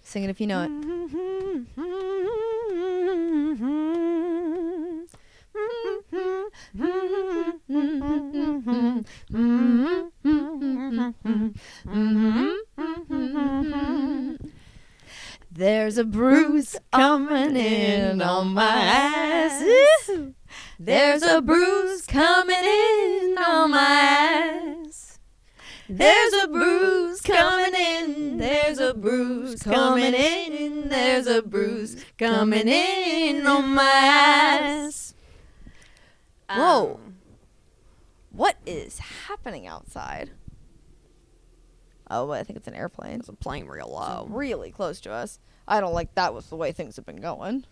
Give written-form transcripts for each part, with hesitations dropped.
Sing it if you know it. There's a bruise coming in on my ass. There's a bruise coming in on my ass. There's a bruise coming in. There's a bruise coming in. There's a bruise coming in on my ass. Whoa. What is happening outside? Oh, I think it's an airplane. It's a plane real low. It's really close to us. I don't like that with the way things have been going.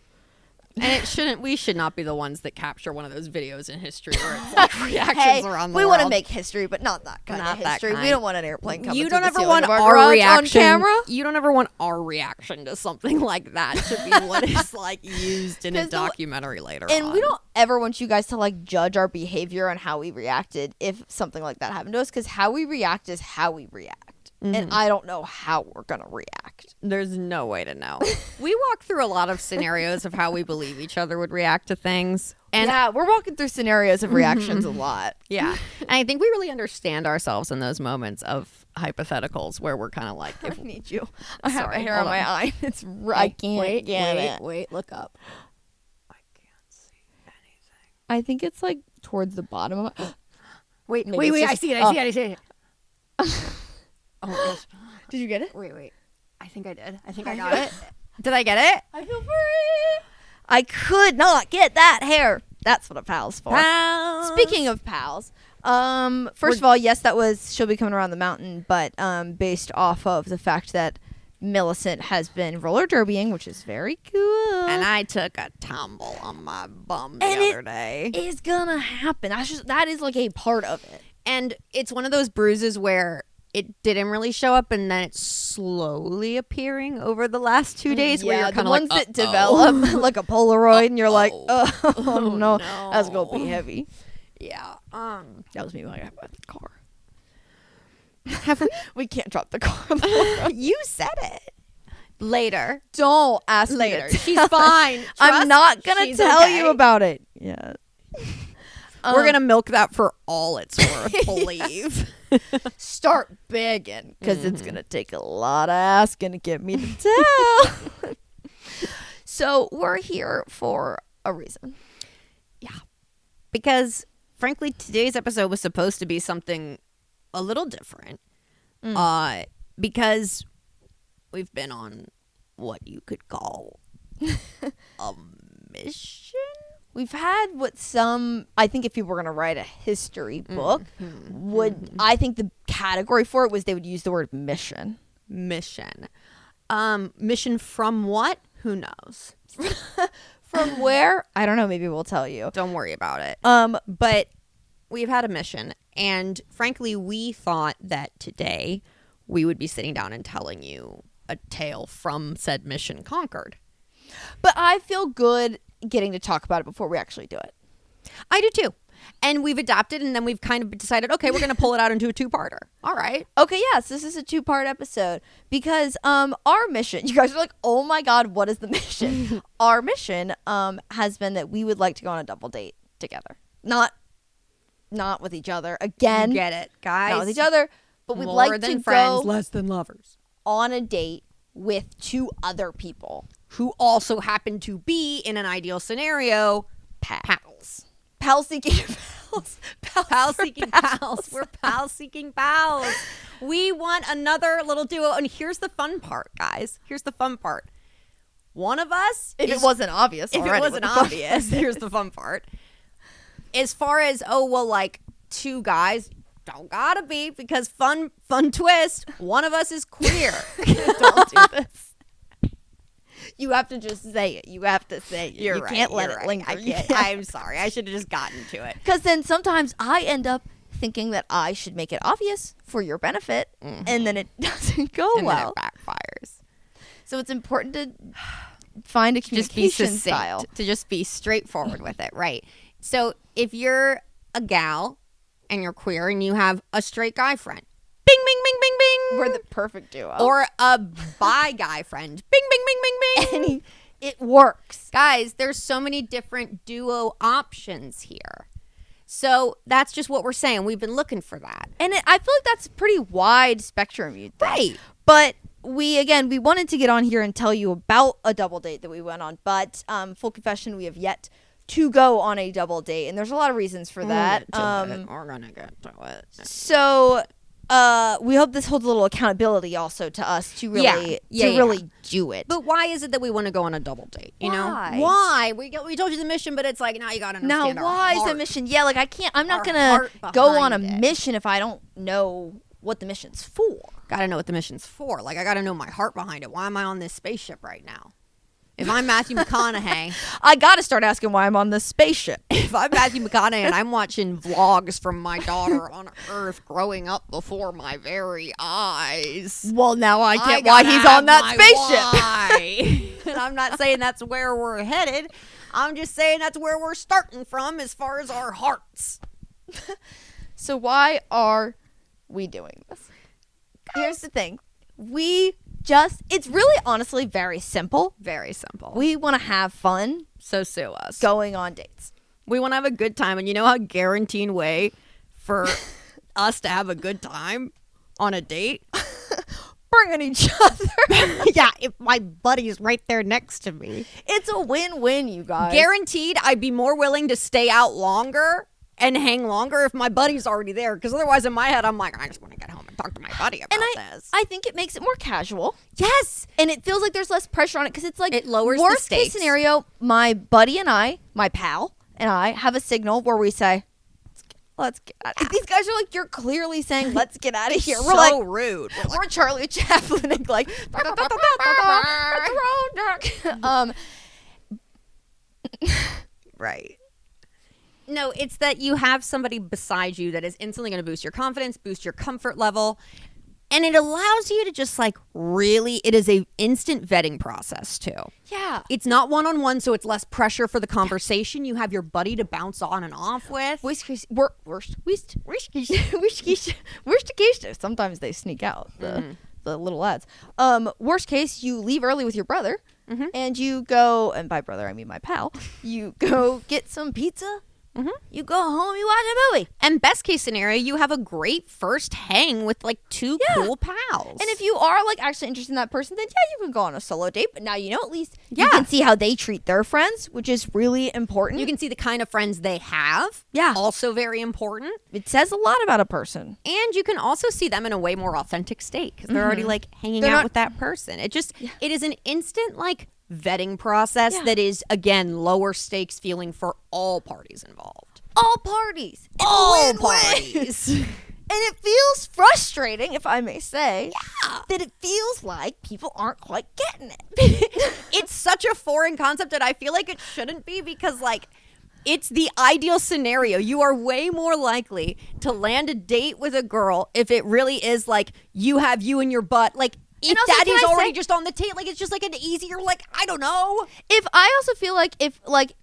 And we should not be the ones that capture one of those videos in history where it's like reactions around the world. We want to make history, but not that kind of history. We don't want an airplane coming you through don't the ever ceiling want of our our garage reaction on camera. You don't ever want our reaction to something like that to be what is like used in a documentary later on. And we don't ever want you guys to like judge our behavior on how we reacted if something like that happened to us, because how we react is how we react. Mm-hmm. And I don't know how we're going to react. There's no way to know. We walk through a lot of scenarios of how we believe each other would react to things. And yeah, we're walking through scenarios of reactions a lot. Yeah. And I think we really understand ourselves in those moments of hypotheticals where we're kind of like, I need you. I have a hair on my eye. It's I can't get it. Wait, look up. I can't see anything. I think it's like towards the bottom of my Wait, I see it. Oh my gosh. Did you get it? Wait. I think I did. I think I got it. Did I get it? I feel free. I could not get that hair. That's what a pal's for. Pals. Speaking of pals, first of all, yes, that was She'll Be Coming Around the Mountain, but based off of the fact that Millicent has been roller derbying, which is very cool. And I took a tumble on my bum the other day. It is gonna happen. That is like a part of it. And it's one of those bruises where it didn't really show up, and then it's slowly appearing over the last 2 days. Yeah, where you're the kind of ones like, that develop like a Polaroid, and you're like, oh no, that's gonna be heavy. Yeah. That was me when I got out of the car. We can't drop the car. You said it. Later. Don't ask Later. me. She's fine. I'm not gonna tell you about it. Yeah. We're going to milk that for all it's worth, believe. Start begging, because it's going to take a lot of asking to get me to tell. So we're here for a reason. Yeah. Because, frankly, today's episode was supposed to be something a little different. Because we've been on what you could call a mission? We've had I think if people were going to write a history book, I think the category for it was they would use the word mission. Mission. Mission from what? Who knows? From where? I don't know. Maybe we'll tell you. Don't worry about it. But we've had a mission. And frankly, we thought that today we would be sitting down and telling you a tale from said mission conquered. But I feel good getting to talk about it before we actually do it. I do too. And we've adapted, and then we've kind of decided, okay, we're going to pull it out into a two-parter. All right. Okay, yes, this is a two-part episode because our mission, you guys are like, oh my God, what is the mission? Our mission has been that we would like to go on a double date together. Not with each other. Again. You get it, guys. Not with each other, but we'd More like than to friends, go less than lovers. On a date with two other people. Who also happen to be, in an ideal scenario, pals. Pal seeking pals. Pal seeking pals. We're pal seeking pals. We want another little duo. And here's the fun part, guys. Here's the fun part. One of us, if it wasn't obvious here's the fun part. As far as, like 2 guys, don't gotta be, because fun twist, one of us is queer. Don't do this. You have to just say it. You have to say it. You can't let it linger. I'm sorry. I should have just gotten to it. Because then sometimes I end up thinking that I should make it obvious for your benefit, and then it doesn't go and well. Then it backfires. So it's important to find a communication style. To just be straightforward with it, right? So if you're a gal and you're queer and you have a straight guy friend, bing, bing, bing, bing, bing. We're the perfect duo. Or a bi guy friend. Bing, bing, bing, bing, bing. It works. Guys, there's so many different duo options here. So that's just what we're saying. We've been looking for that. And I feel like that's a pretty wide spectrum, you'd think. Right. But we wanted to get on here and tell you about a double date that we went on. But full confession, we have yet to go on a double date. And there's a lot of reasons for that. We're going to get to it. So we hope this holds a little accountability also to us to really really do it. But why is it that we want to go on a double date? You know why? We told you the mission, but it's like now you got to understand. Now why is the mission? Yeah, like I'm not gonna go on a mission if I don't know what the mission's for. Gotta know what the mission's for. Like I gotta know my heart behind it. Why am I on this spaceship right now? If I'm Matthew McConaughey, I gotta start asking why I'm on this spaceship. If I'm Matthew McConaughey and I'm watching vlogs from my daughter on Earth growing up before my very eyes. Well, now I get why he's on that spaceship. And I'm not saying that's where we're headed. I'm just saying that's where we're starting from as far as our hearts. So why are we doing this? Here's the thing. It's really honestly very simple. Very simple. We want to have fun. So sue us. Going on dates. We want to have a good time. And you know how guaranteed way for us to have a good time on a date? Bringing each other. Yeah, if my buddy's right there next to me. It's a win-win, you guys. Guaranteed I'd be more willing to stay out longer and hang longer if my buddy's already there. Because otherwise in my head, I'm like, I just want to get home and talk to my buddy about this. I think it makes it more casual. Yes. And it feels like there's less pressure on it because it's like it lowers worst the stakes. Case scenario, my buddy and I, my pal and I have a signal where we say, let's get out of here. These guys are like, you're clearly saying, let's get out of here. We're so like, rude. We're Charlie Chaplin like, right. No, it's that you have somebody beside you that is instantly going to boost your confidence, boost your comfort level. And it allows you to just like really, it is a instant vetting process too. Yeah. It's not one-on-one, so it's less pressure for the conversation. You have your buddy to bounce on and off with. Sometimes they sneak out, the little lads. Worst case, you leave early with your brother and you go, and by brother, I mean my pal, you go get some pizza. You go home, you watch a movie. And best case scenario, you have a great first hang with like two cool pals. And if you are like actually interested in that person, then you can go on a solo date. But now you know at least you can see how they treat their friends, which is really important. You can see the kind of friends they have. Yeah. Also very important. It says a lot about a person. And you can also see them in a way more authentic state because they're already like hanging out with that person. It just, it is an instant like vetting process that is, again, lower stakes feeling for all parties involved. All parties. All parties. And it feels frustrating, if I may say, that it feels like people aren't quite getting it. It's such a foreign concept that I feel like it shouldn't be because, like, it's the ideal scenario. You are way more likely to land a date with a girl if it really is, like, you have you in your butt. Like, if daddy's already just on the table, like it's just like an easier, like, I don't know. If I also feel like if like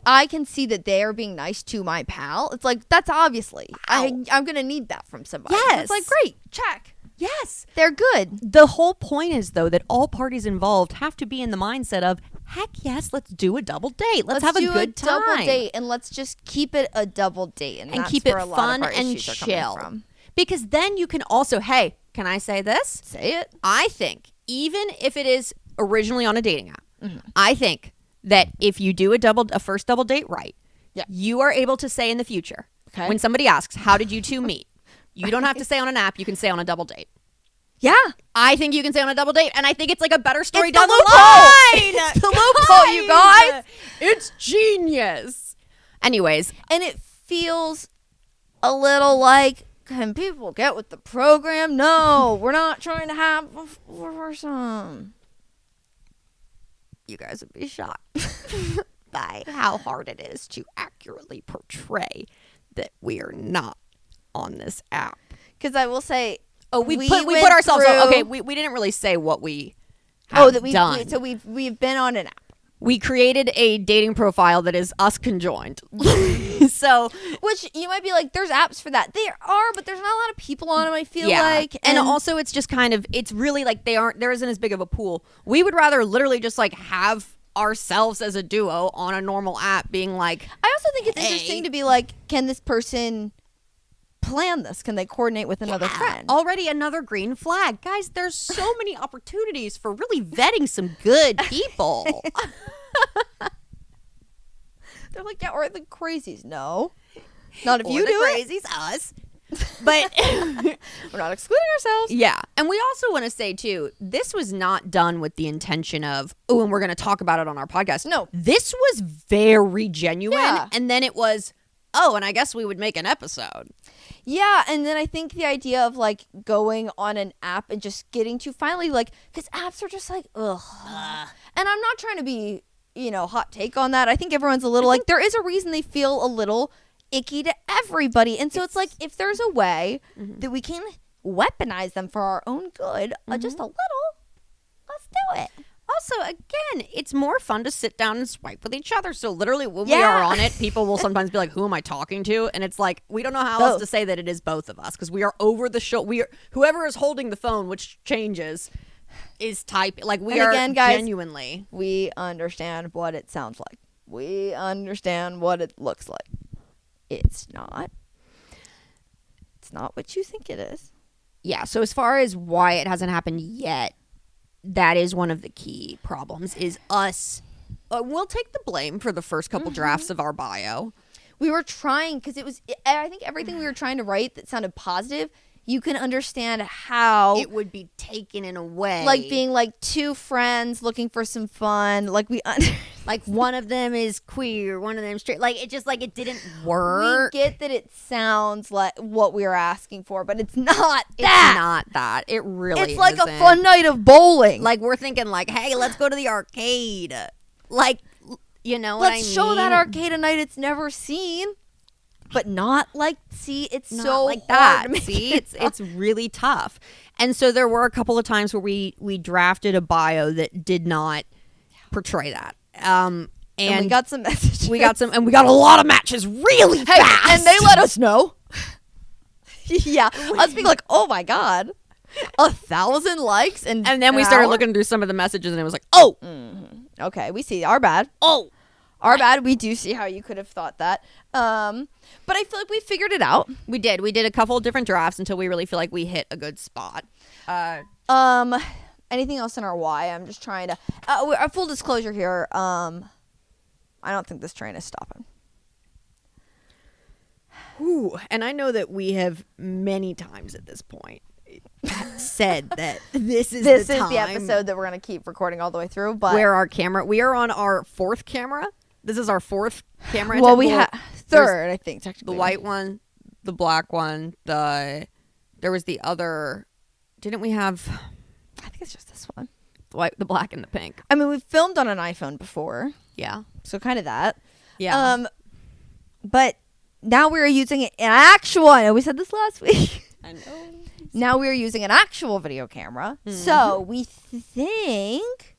I can see that they are being nice to my pal, it's like that's obviously I'm gonna need that from somebody. Yes. It's like great, check. Yes. They're good. The whole point is though that all parties involved have to be in the mindset of heck yes, let's do a double date. Let's have a good time. Double date and let's just keep it a double date and that's keep it fun and chill. Because then you can also, hey, can I say this? Say it. I think even if it is originally on a dating app, I think that if you do a first double date right, you are able to say in the future, when somebody asks, how did you two meet? You don't have to say on an app, you can say on a double date. Yeah. I think you can say on a double date, and I think it's like a better story down the line. It's the loophole, you guys. It's genius. Anyways. And it feels a little like, can people get with the program? No, we're not trying to have a foursome. You guys would be shocked by how hard it is to accurately portray that we are not on this app. Because I will say, we put ourselves on. Okay, we didn't really say what we have done. So we've been on an app. we created a dating profile that is us conjoined. So, which you might be like, there's apps for that. There are, but there's not a lot of people on them, I feel like. And also it's just kind of, it's really like there isn't as big of a pool. We would rather literally just like have ourselves as a duo on a normal app being like, I also think it's interesting to be like, can this person plan this? Can they coordinate with another friend? Already another green flag. Guys, there's so many opportunities for really vetting some good people. They're like, yeah, or the crazies. No, not if or you the do crazies, us. But we're not excluding ourselves. Yeah. And we also want to say too, this was not done with the intention of, oh, and we're going to talk about it on our podcast. No. This was very genuine. Yeah. And then it was, oh, and I guess we would make an episode. Yeah, and then I think the idea of like going on an app and just getting to finally like, because apps are just like, ugh. And I'm not trying to be, hot take on that. I think everyone's a little like, there is a reason they feel a little icky to everybody. And so it's like, if there's a way that we can weaponize them for our own good, just a little, let's do it. Also, again, it's more fun to sit down and swipe with each other. So literally when we are on it, people will sometimes be like, who am I talking to? And it's like, we don't know how else to say that it is both of us because we are over the show. Whoever is holding the phone, which changes, is typing. Like we are again, guys, genuinely. We understand what it sounds like. We understand what it looks like. It's not what you think it is. Yeah. So as far as why it hasn't happened yet, that is one of the key problems is us. We'll take the blame for the first couple drafts of our bio. We were trying because I think everything we were trying to write that sounded positive, you can understand how it would be taken in a way. Like being like two friends looking for some fun. Like like one of them is queer, one of them straight. Like it just like it didn't work. We get that it sounds like what we were asking for, but it's not that. It's not that. It really It's like isn't. a fun night of bowling. Like we're thinking like, hey, let's go to the arcade. Like, what I mean? Let's show that arcade a night it's never seen. But not like, see, it's not so like that. hard to make See, it's really tough. And so there were a couple of times where we drafted a bio that did not portray that. And we got some messages. We got a lot of matches really fast. And they let us know. Yeah. Us being like, oh my God. 1,000 likes. And then we started looking through some of the messages and it was like, oh. Mm-hmm. Okay, we see. Our bad. Oh. Our bad. We do see how you could have thought that. But I feel like we figured it out. We did. We did a couple of different drafts until we really feel like we hit a good spot. Anything else in our why? I'm just trying to. A full disclosure here. I don't think this train is stopping. Ooh, and I know that we have many times at this point said that this is the episode that we're gonna keep recording all the way through. But we are on our fourth camera. This is our fourth camera. Well, we have third, I think, technically. The white one, the black one, there was the other. Didn't we have? I think it's just this one. The black and the pink. I mean, we've filmed on an iPhone before. Yeah. So kind of that. Yeah. But now we're using an actual. I know we said this last week. I know. Now we're using an actual video camera. Mm-hmm. So we think.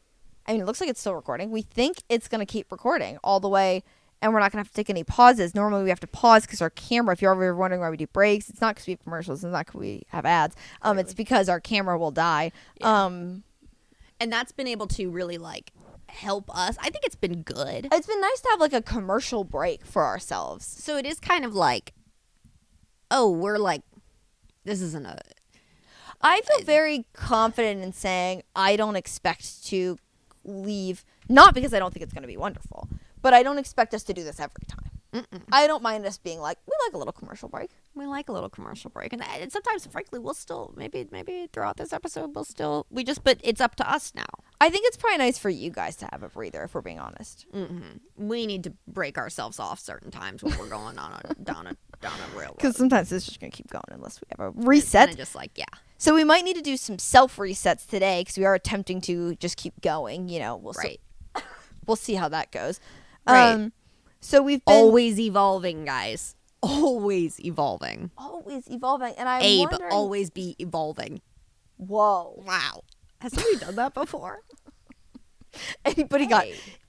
I mean, it looks like it's still recording. We think it's going to keep recording all the way, and we're not going to have to take any pauses. Normally, we have to pause because our camera, if you're ever wondering why we do breaks, it's not because we have commercials. It's not because we have ads. Really? It's because our camera will die. Yeah. And that's been able to really, like, help us. I think it's been good. It's been nice to have, like, a commercial break for ourselves. So it is kind of like, oh, we're like, this isn't a... I feel very confident in saying I don't expect to leave, not because I don't think it's going to be wonderful, but I don't expect us to do this every time. Mm-mm. I don't mind us being like, we like a little commercial break. We like a little commercial break, and sometimes, frankly, we'll still maybe throughout this episode but it's up to us now. I think it's probably nice for you guys to have a breather, if we're being honest. Mm-hmm. We need to break ourselves off certain times when we're going on down a railroad. Because sometimes it's just going to keep going unless we have a reset. It's just like, yeah. So we might need to do some self resets today because we are attempting to just keep going. We'll see how that goes. Right. So we've been always evolving, guys. Always evolving. Always evolving. And I'm Abe, wondering... always be evolving. Whoa. Wow. Has somebody done that before? Anybody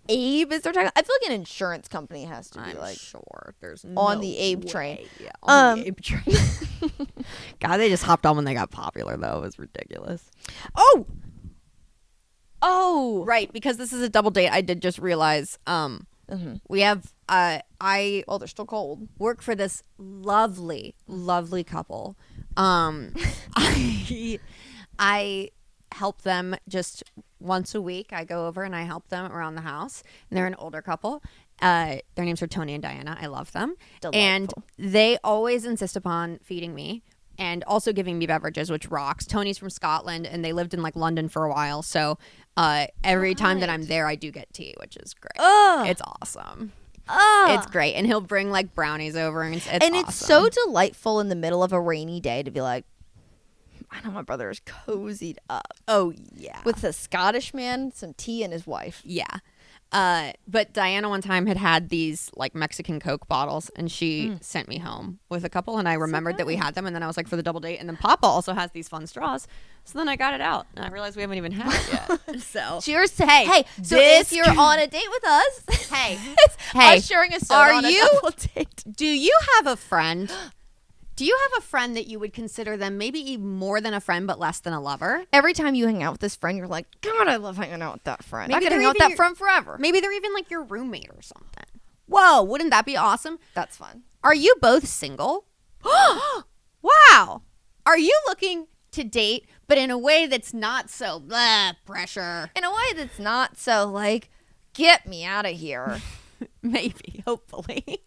Abe is their tagline. I feel like an insurance company has to be I'm like sure there's on no the Abe way. train. Yeah, on the Abe train. God, they just hopped on when they got popular, though. It was ridiculous. Oh, Right, because this is a double date. I did just realize we have I well, they're still cold. work for this lovely couple. I help them just once a week. I go over and I help them around the house. And they're an older couple. Their names are Tony and Diana. I love them. Delightful. And they always insist upon feeding me and also giving me beverages, which rocks. Tony's from Scotland and they lived in like London for a while. So every time that I'm there, I do get tea, which is great. It's awesome. It's great. And he'll bring like brownies over and it's It's so delightful in the middle of a rainy day to be like, I know my brother is cozied up. Oh, yeah. With a Scottish man, some tea, and his wife. Yeah. But Diana one time had these like Mexican Coke bottles and she sent me home with a couple and I remembered that we had them and then I was like for the double date and then Papa also has these fun straws. So then I got it out and I realized we haven't even had it yet. So Cheers to hey. So this- if you're on a date with us, hey, us sharing a soda on a double date. do you have a friend? Do you have a friend that you would consider them maybe even more than a friend but less than a lover? Every time you hang out with this friend, you're like, God, I love hanging out with that friend. Maybe I could they're hang out with even that friend forever. Maybe they're even like your roommate or something. Whoa, wouldn't that be awesome? That's fun. Are you both single? Wow. Are you looking to date, but in a way that's not so pressure? In a way that's not so like, get me out of here. Maybe, hopefully.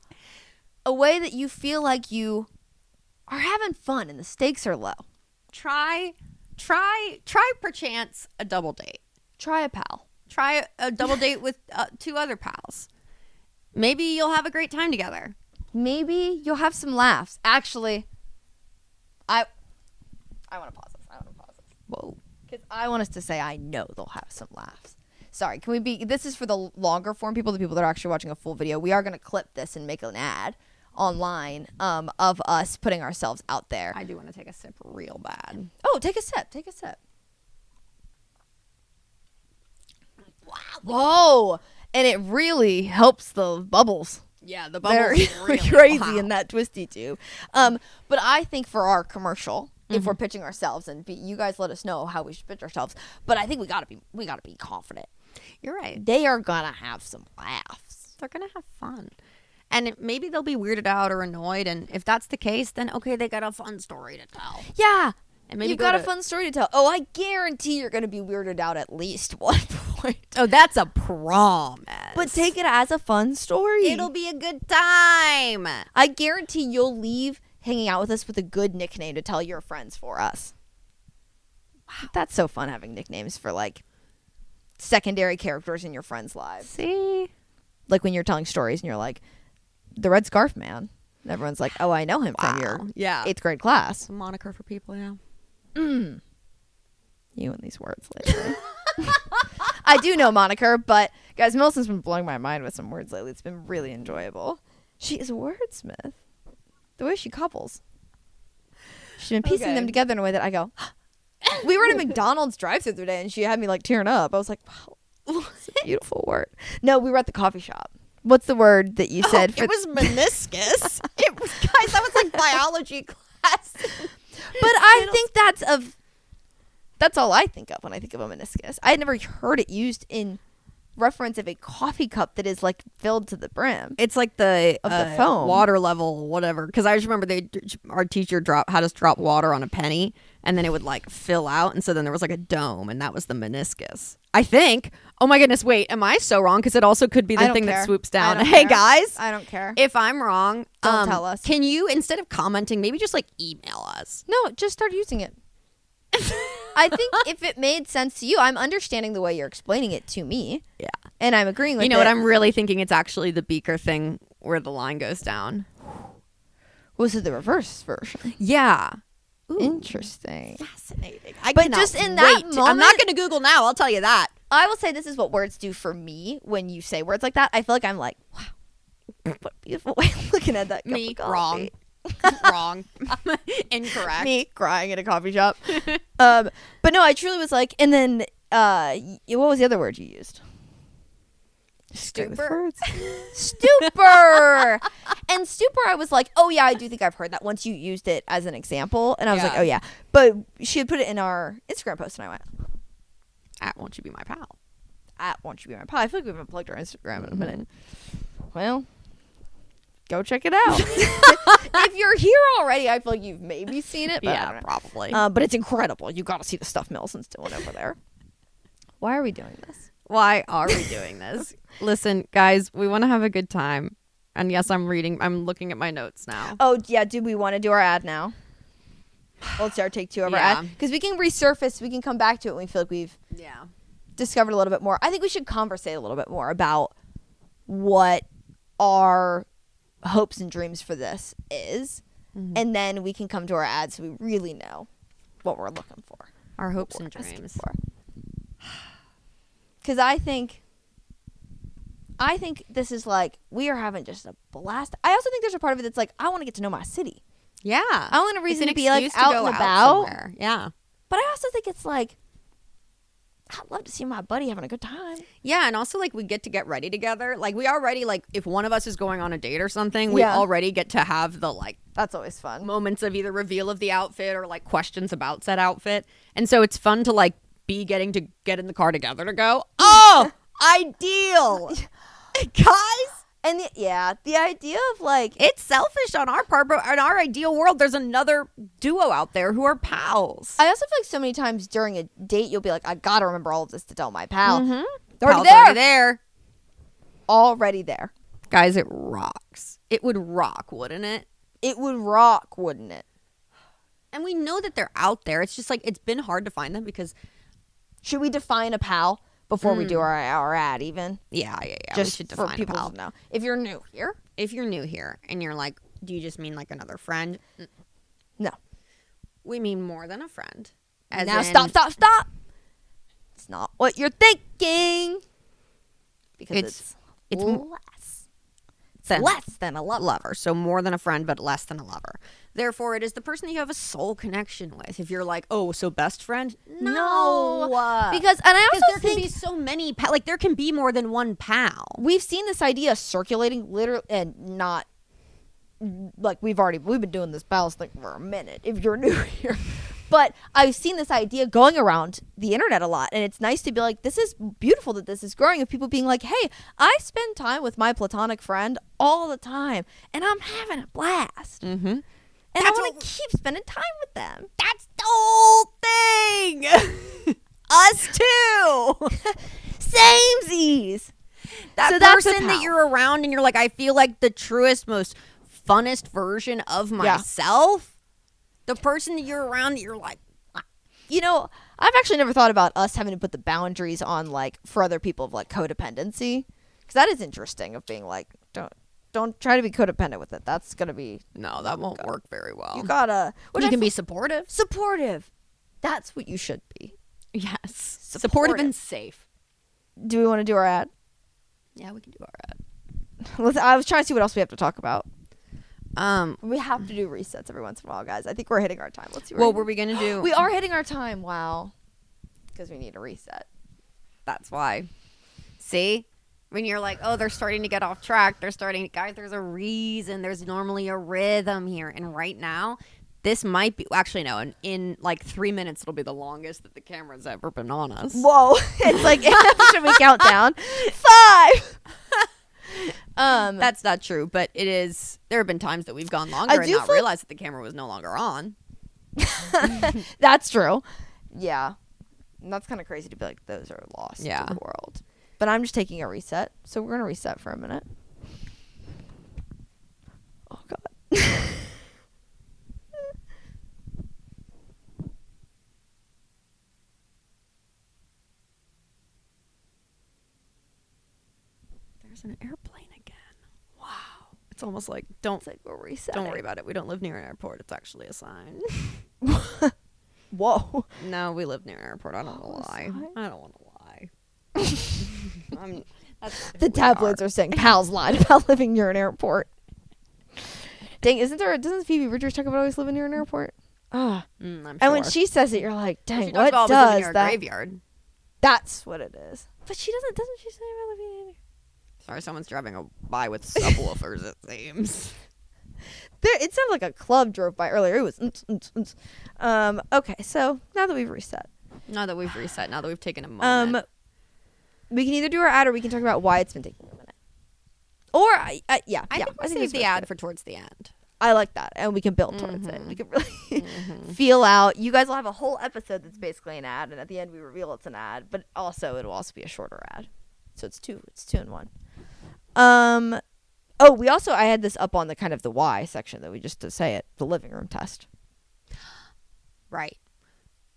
A way that you feel like you are having fun and the stakes are low. Try perchance a double date. Try a pal. Try a double date with 2 other pals. Maybe you'll have a great time together. Maybe you'll have some laughs. Actually, I want to pause this. Whoa. Because I want us to say I know they'll have some laughs. Sorry, can we be... This is for the longer form people, the people that are actually watching a full video. We are going to clip this and make an ad online of us putting ourselves out there. I do want to take a sip real bad. Oh, take a sip. Wow. Whoa. And it really helps the bubbles. Yeah, the They're bubbles really crazy in that twisty tube. But I think for our commercial, if we're pitching ourselves, and you guys let us know how we should pitch ourselves, but I think we gotta be confident. You're right. They are gonna have some laughs. They're going to have fun. And maybe they'll be weirded out or annoyed. And if that's the case, then okay, they got a fun story to tell. Yeah. And maybe You've got a fun story to tell. Oh, I guarantee you're going to be weirded out at least one point. Oh, that's a promise. But take it as a fun story. It'll be a good time. I guarantee you'll leave hanging out with us with a good nickname to tell your friends for us. Wow. That's so fun having nicknames for like secondary characters in your friends' lives. See? Like when you're telling stories and you're like, the Red Scarf Man. And everyone's like, oh, I know him from your 8th grade class. It's a moniker for people, yeah. You and these words lately. I do know moniker, but guys, Millicent's been blowing my mind with some words lately. It's been really enjoyable. She is a wordsmith. The way she couples. She's been piecing them together in a way that I go, we were at a McDonald's drive-thru the other day and she had me like tearing up. I was like, wow, it's a beautiful word. No, we were at the coffee shop. What's the word that you said? It was meniscus. It was, guys, that was like biology class. But I think that's all I think of when I think of a meniscus. I had never heard it used in reference of a coffee cup that is like filled to the brim. It's like the foam. water level, whatever. Because I just remember our teacher had us drop water on a penny, and then it would like fill out, and so then there was like a dome, and that was the meniscus. I think. Oh my goodness! Wait, am I so wrong? Because it also could be the thing that swoops down. Hey guys, I don't care. if I'm wrong, Don't tell us. Can you, instead of commenting, maybe just like email us? No, just start using it. I think if it made sense to you, I'm understanding the way you're explaining it to me. Yeah. And I'm agreeing with it. You know what? I'm really thinking it's actually the beaker thing where the line goes down. Was it the reverse version? Yeah. Ooh. Interesting. Fascinating. But just in that moment, I'm not going to Google now. I'll tell you that. I will say this is what words do for me when you say words like that. I feel like I'm like, wow, what a beautiful way of looking at that cup Me, of coffee. wrong. Wrong. Incorrect. Me crying in a coffee shop. But no, I truly was like, and then what was the other word you used? Stupor. Stupor. And stupor, I was like, oh yeah, I do think I've heard that once you used it as an example. And I was like, oh yeah. But she had put it in our Instagram post and I went, At won't you be my pal? At won't you be my pal? I feel like we haven't plugged our Instagram in a minute. Well, go check it out. If you're here already, I feel like you've maybe seen it. But Yeah, probably. But it's incredible. You got to see the stuff Millicent's doing over there. Why are we doing this? Why are we doing this? Listen, guys, we want to have a good time. And yes, I'm looking at my notes now. Oh, yeah. Do we want to do our ad now? Let's start take 2 of our ad. Because we can resurface. We can come back to it when we feel like we've discovered a little bit more. I think we should conversate a little bit more about what our hopes and dreams for this is. Mm-hmm. And then we can come to our ad so we really know what we're looking for. Our hopes and dreams. Because I think this is like, we are having just a blast. I also think there's a part of it that's like, I want to get to know my city. Yeah. I want a reason to be like out and about. Somewhere. Yeah. But I also think it's like, I'd love to see my buddy having a good time. Yeah, and also like we get ready together. Like we already, like if one of us is going on a date or something, we already get to have the like, that's always fun, moments of either reveal of the outfit or like questions about said outfit. And so it's fun to like be getting to get in the car together to go, oh, ideal. Guys. And the idea of like, it's selfish on our part, but in our ideal world, there's another duo out there who are pals. I also feel like so many times during a date, you'll be like, I gotta remember all of this to tell my pal. Mm-hmm. Already there. Already there. Guys, it rocks. It would rock, wouldn't it? It would rock, wouldn't it? And we know that they're out there. It's just like, it's been hard to find them because. Should we define a pal? Before we do our ad, even? Yeah. Just we should define for people a pal. to know. If you're new here and you're like, do you just mean like another friend? No. We mean more than a friend. Now stop. It's not what you're thinking. Because it's less than a lover. So more than a friend, but less than a lover. Therefore, it is the person that you have a soul connection with. If you're like, oh, so best friend? No. Because, and I also there can be so many, like there can be more than one pal. We've seen this idea circulating literally, and not, like we've been doing this pals thing for a minute, if you're new here. But I've seen this idea going around the internet a lot. And it's nice to be like, this is beautiful that this is growing. Of people being like, hey, I spend time with my platonic friend all the time. And I'm having a blast. Mm-hmm. And I want to keep spending time with them. That's the whole thing. Us too. Samesies. That person that you're around and you're like, I feel like the truest, most funnest version of myself. The person that you're around that you're like, you know, I've actually never thought about us having to put the boundaries on like for other people of like codependency. Because that is interesting of being like, don't try to be codependent with it. That's going to be. No, that won't work very well. You gotta. You can be supportive. Supportive. That's what you should be. Yes. Supportive and safe. Do we want to do our ad? Yeah, we can do our ad. I was trying to see what else we have to talk about. We have to do resets every once in a while, guys. I think we're hitting our time. Let's see. What were we going to do? We are hitting our time. Wow. Because we need a reset. That's why. See? When you're like, oh, they're starting to get off track. Guys, there's a reason. There's normally a rhythm here. And right now, this might be, actually, no, in like 3 minutes, it'll be the longest that the camera's ever been on us. Whoa. It's like, should we count down? 5. That's not true, but it is, there have been times that we've gone longer and not realized that the camera was no longer on. That's true. Yeah. And that's kind of crazy to be like, those are lost to the world. But I'm just taking a reset. So we're going to reset for a minute. Oh, God. There's an airplane again. Wow. It's almost like, don't worry about it. We don't live near an airport. It's actually a sign. Whoa. No, we live near an airport. I don't know why. I don't want to lie. The tabloids are saying pals lied about living near an airport. Dang, doesn't Phoebe Bridgers talk about always living near an airport? I'm sure. And when she says it, you're like, dang, she what does that? graveyard. That's what it is. But she doesn't she say about living near? Sorry, someone's driving by with subwoofers, it seems. It sounded like a club drove by earlier. It was. Okay, so now that we've reset, Now that we've taken a moment. we can either do our ad or we can talk about why it's been taking a minute. Or I think we'll save the ad for towards the end. I like that, and we can build towards it. We can really feel out. You guys will have a whole episode that's basically an ad, and at the end we reveal it's an ad. But also, it'll also be a shorter ad, so it's two in one. Oh, I had this up on the kind of the why section that we just to say it, the living room test. Right.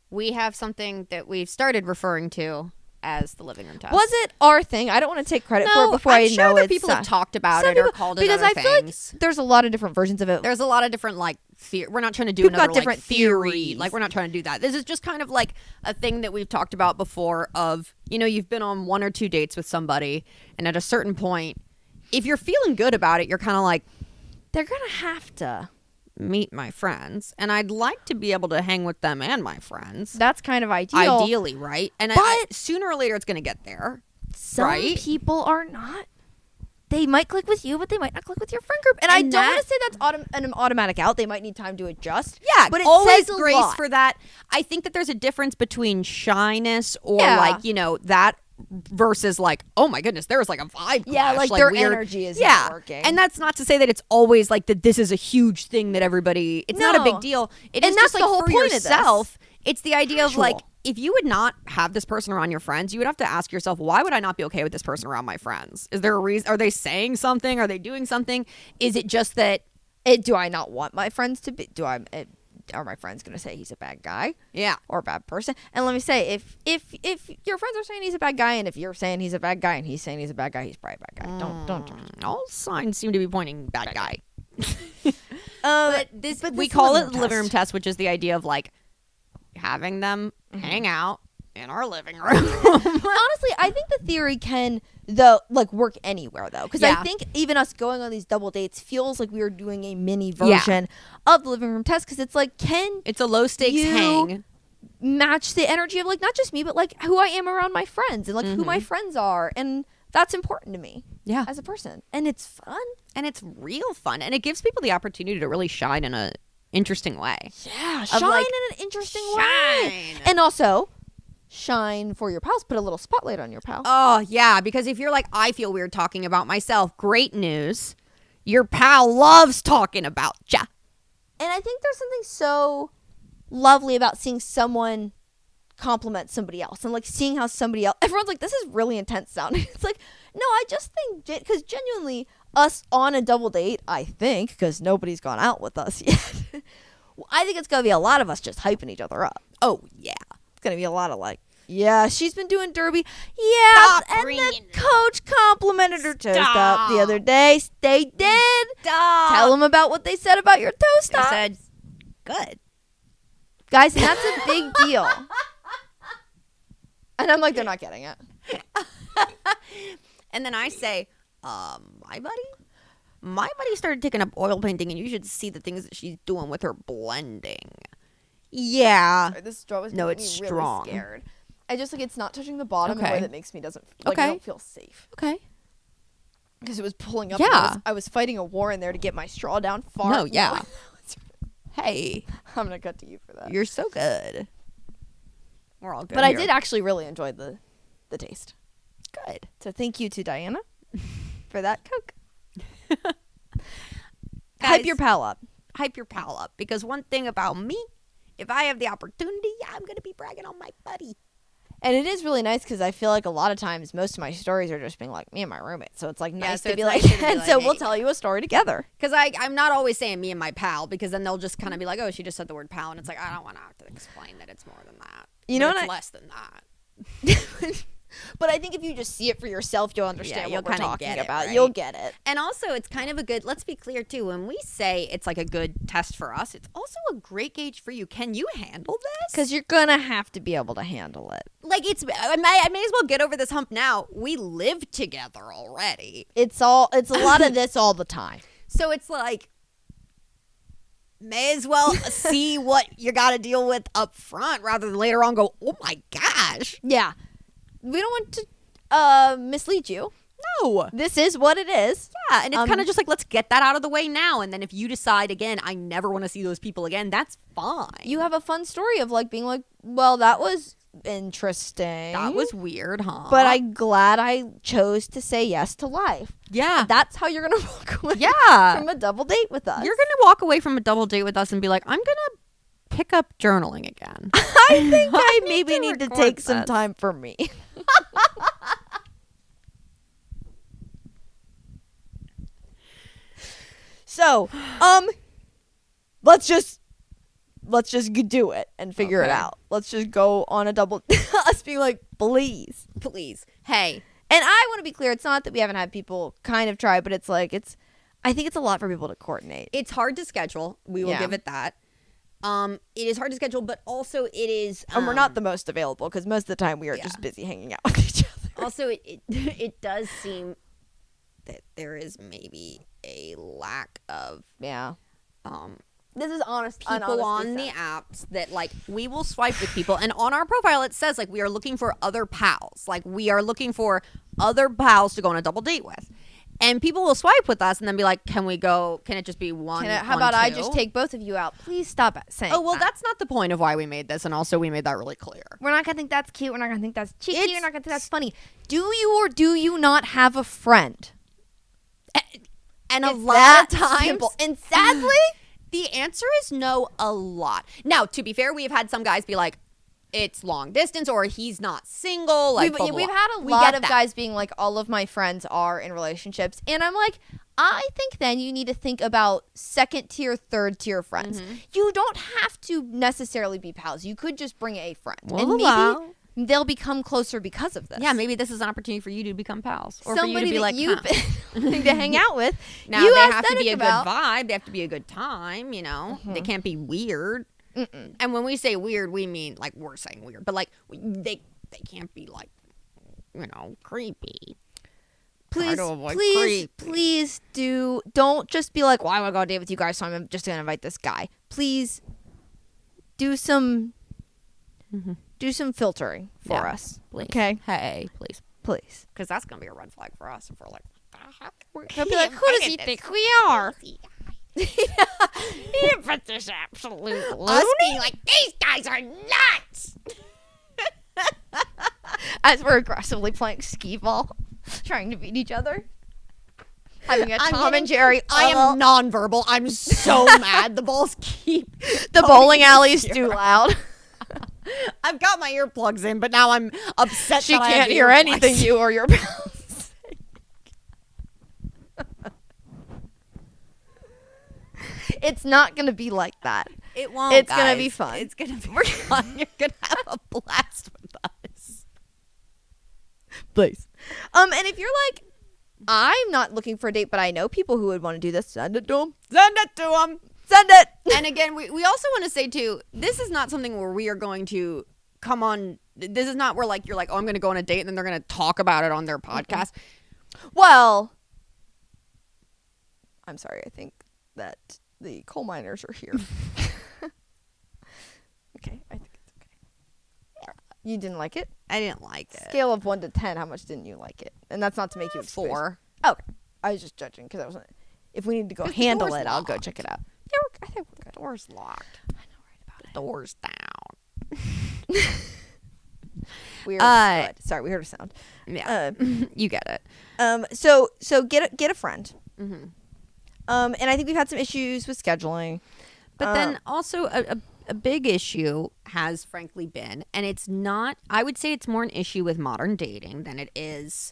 We have something that we've started referring to as the living room test. Was it our thing? I don't want to take credit for it before I'm I sure know other it's people have talked about it or called it because other I feel things. like there's a lot of different versions of it. There's a lot of different we're not trying to do People another got different theory. theories. Like we're not trying to do that. This is just kind of like a thing that we've talked about before of, you've been on 1 or 2 dates with somebody, and at a certain point, if you're feeling good about it, you're kind of like, they're gonna have to meet my friends, and I'd like to be able to hang with them and my friends. That's kind of ideal. Ideally, right? And But sooner or later, it's going to get there. Some right? people are not. They might click with you, but they might not click with your friend group. And I don't want to say that's an automatic out. They might need time to adjust. Yeah, but it always says a grace lot. for that. I think that there's a difference between shyness or that versus oh my goodness, there was a vibe clash, their weird, energy is not working. And that's not to say that it's always that this is a huge thing that everybody, it's not a big deal. It is that's just the whole for point of yourself. It's the idea of Casual. if you would not have this person around your friends, you would have to ask yourself, why would I not be okay with this person around my friends? Is there a reason? Are they saying something? Are they doing something? Is it just that do I not want my friends to be? Are my friends going to say he's a bad guy? Yeah. Or a bad person? And let me say, if your friends are saying he's a bad guy, and if you're saying he's a bad guy, and he's saying he's a bad guy, he's probably a bad guy. Don't judge. All signs seem to be pointing bad guy. But We call it the living room test, which is the idea of having them hang out in our living room. Honestly, I think the theory can work anywhere though, because Yeah. I think even us going on these double dates feels like we are doing a mini version of the living room test, because it's It's a low stakes you hang. match the energy of not just me, but who I am around my friends and who my friends are, and that's important to me as a person, and it's fun. And it's real fun, and it gives people the opportunity to really shine in a interesting way. Yeah, shine in an interesting way, and also shine for your pals. Put a little spotlight on your pal. Oh yeah, because if you're I feel weird talking about myself, great news, your pal loves talking about ya. And I think there's something so lovely about seeing someone compliment somebody else, and seeing how somebody else. Everyone's this is really intense sounding. It's no, I just think because genuinely us on a double date, I think, because nobody's gone out with us yet. I think it's gonna be a lot of us just hyping each other up. Oh yeah. It's gonna be a lot of yeah, she's been doing derby. Yeah, Stop and bringing the coach complimented her toast up the other day. They did. Stop. Tell them about what they said about your toast I up. said, good. Guys, and that's a big deal. And I'm they're not getting it. And then I say, my buddy started taking up oil painting, and you should see the things that she's doing with her blending. Yeah. Sorry, this straw was No, making it's me strong. really scared. I just it's not touching the bottom in a Okay. way that makes me I Okay. don't feel safe. Okay. Because it was pulling up. Yeah. And I was fighting a war in there to get my straw down far. No, yeah. Hey, I'm gonna cut to you for that. you're so good. We're all good. But I here. did actually really enjoy the taste. Good. So thank you to Diana for that Coke. Guys, Hype your pal up. Hype your pal up, because one thing about me, if I have the opportunity, I'm going to be bragging on my buddy. And it is really nice because I feel a lot of times most of my stories are just being me and my roommate. So it's nice so to it's be nice to be and like, so hey. we'll tell you a story together. Because I'm not always saying me and my pal, because then they'll just kind of be like, oh, she just said the word pal, and it's I don't want to have to explain that it's more than that. You know But what it's less than that. But I think if you just see it for yourself, you'll understand you'll what we're kinda talking get it, about. right? You'll get it. And also, it's kind of a good, let's be clear too, when we say it's a good test for us, it's also a great gauge for you. Can you handle this? Because you're going to have to be able to handle it. I may as well get over this hump now. We live together already. It's a lot of this all the time. So it's may as well see what you got to deal with up front rather than later on go, oh my gosh. Yeah. We don't want to mislead you. No. This is what it is. Yeah, and it's kind of just like, let's get that out of the way now. And then if you decide again, I never want to see those people again, that's fine. You have a fun story of like being like, well, that was interesting. That was weird, huh? But I'm glad I chose to say yes to life. Yeah. That's how you're going to walk away Yeah. from a double date with us. You're going to walk away from a double date with us and be like, I'm going to pick up journaling again. I think I maybe need to record take some this. time for me. So, let's just do it and figure it Okay. out. Let's just go on a double. Us being like, please. Please. Hey. And I want to be clear. It's not that we haven't had people kind of try, but it's like I think it's a lot for people to coordinate. It's hard to schedule. We will Yeah. give it that. It is hard to schedule, but also it is. And we're not the most available because most of the time we are Yeah. just busy hanging out with each other. Also, it does seem that there is maybe a lack of Yeah. um This is honest. people on the apps that like we will swipe with people, and on our profile it says like we are looking for other pals, like we are looking for other pals to go on a double date with, and people will swipe with us and then be like, can we go, can it just be one? How about I just take both of you out? Please stop saying. Oh well, that. that's not the point of why we made this, and also we made that really clear. We're not gonna think that's cute. We're not gonna think that's cheeky. It's- We're not gonna think that's funny. Do you or do you not have a friend? And a It's lot that of times simple. And sadly, the answer is no a lot. Now, to be fair, we have had some guys be like, it's long distance or he's not single. Like, blah, blah, we've blah. had a We lot get of that. guys being like, all of my friends are in relationships, and I'm like, I think then you need to think about second tier, third tier friends. Mm-hmm. You don't have to necessarily be pals. You could just bring a friend, We'll and maybe allow. they'll become closer because of this. Yeah, maybe this is an opportunity for you to become pals. Or Somebody for you to be that like, you've huh. been to hang out with. Now, you they ask have to Dedek be a about. good vibe. They have to be a good time, you know? They can't be weird. And when we say weird, we mean, like, we're saying weird. But, like, they can't be, like, you know, creepy. Please, Try to avoid please, creepy. please don't just be like, well, I want to go on a date with you guys, so I'm just going to invite this guy. Please do some filtering for Yeah, us. Please. Okay? Hey, please. Please. Because that's going to be a red flag for us if we're like, He'll be like, who does he think we are? But this absolute us being like, these guys are nuts. As we're aggressively playing skee ball, trying to beat each other. Having a Tom and Jerry. I am nonverbal. I'm so mad. The balls keep. The going bowling alley's here. too loud. I've got my earplugs in, but now I'm upset. She that I have can't the hear earplugs. anything you or your pals say. It's not going to be like that. It won't. It's gonna guys. be fun. It's gonna be fun. You're gonna have a blast with us. Please. And if you're like, I'm not looking for a date, but I know people who would want to do this, send it to them. Send it to them. Send it. And again, we also want to say too, this is not something where we are going to come on. This is not where like you're like, oh, I'm going to go on a date, and then they're going to talk about it on their podcast. Well, I'm sorry. I think that the coal miners are here. Okay, I think it's okay. You didn't like it? I didn't like it. Scale of 1 to 10, how much didn't you like it? And that's not to make you experience. 4. Okay, I was just judging because I wasn't. If we need to go 'Cause the handle door's it, I'll go locked. check it out. Yeah, I think we're good. Door's locked. I know right about The door's down. it. Weird. Good. Sorry, we heard a sound. Yeah, you get it. So get a friend. Mm-hmm. And I think we've had some issues with scheduling. But then also a big issue has frankly been, and it's not, I would say it's more an issue with modern dating than it is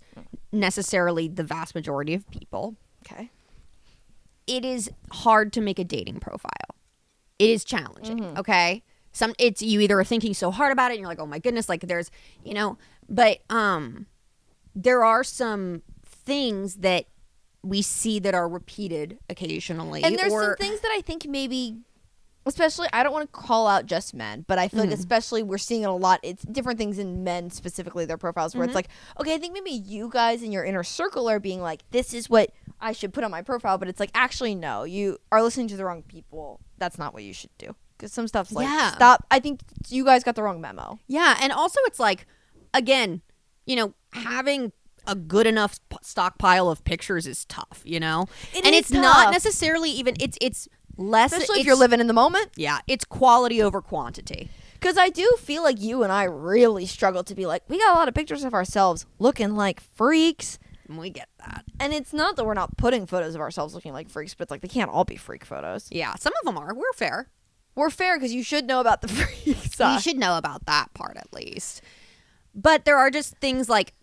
necessarily the vast majority of people. Okay. It is hard to make a dating profile. It is challenging, okay? It's you either are thinking so hard about it and you're like, oh my goodness, like there's, you know, but there are some things that we see that are repeated occasionally. And there's some things that I think maybe, especially, I don't want to call out just men, but I feel like especially we're seeing it a lot. It's different things in men specifically, their profiles, where it's like, okay, I think maybe you guys in your inner circle are being like, this is what I should put on my profile. But it's like, actually, no, you are listening to the wrong people. That's not what you should do. Because some stuff's like, Yeah. stop. I think you guys got the wrong memo. Yeah, and also it's like, again, you know, having a good enough stockpile of pictures is tough, you know? It and is it's not tough. necessarily even it's less Especially it's, if you're living in the moment. Yeah, it's quality over quantity. Because I do feel like you and I really struggle to be like, we got a lot of pictures of ourselves looking like freaks. We get that. And it's not that we're not putting photos of ourselves looking like freaks, but it's like they can't all be freak photos. Yeah, some of them are. We're fair. We're fair because you should know about the freak side. You should know about that part at least. But there are just things like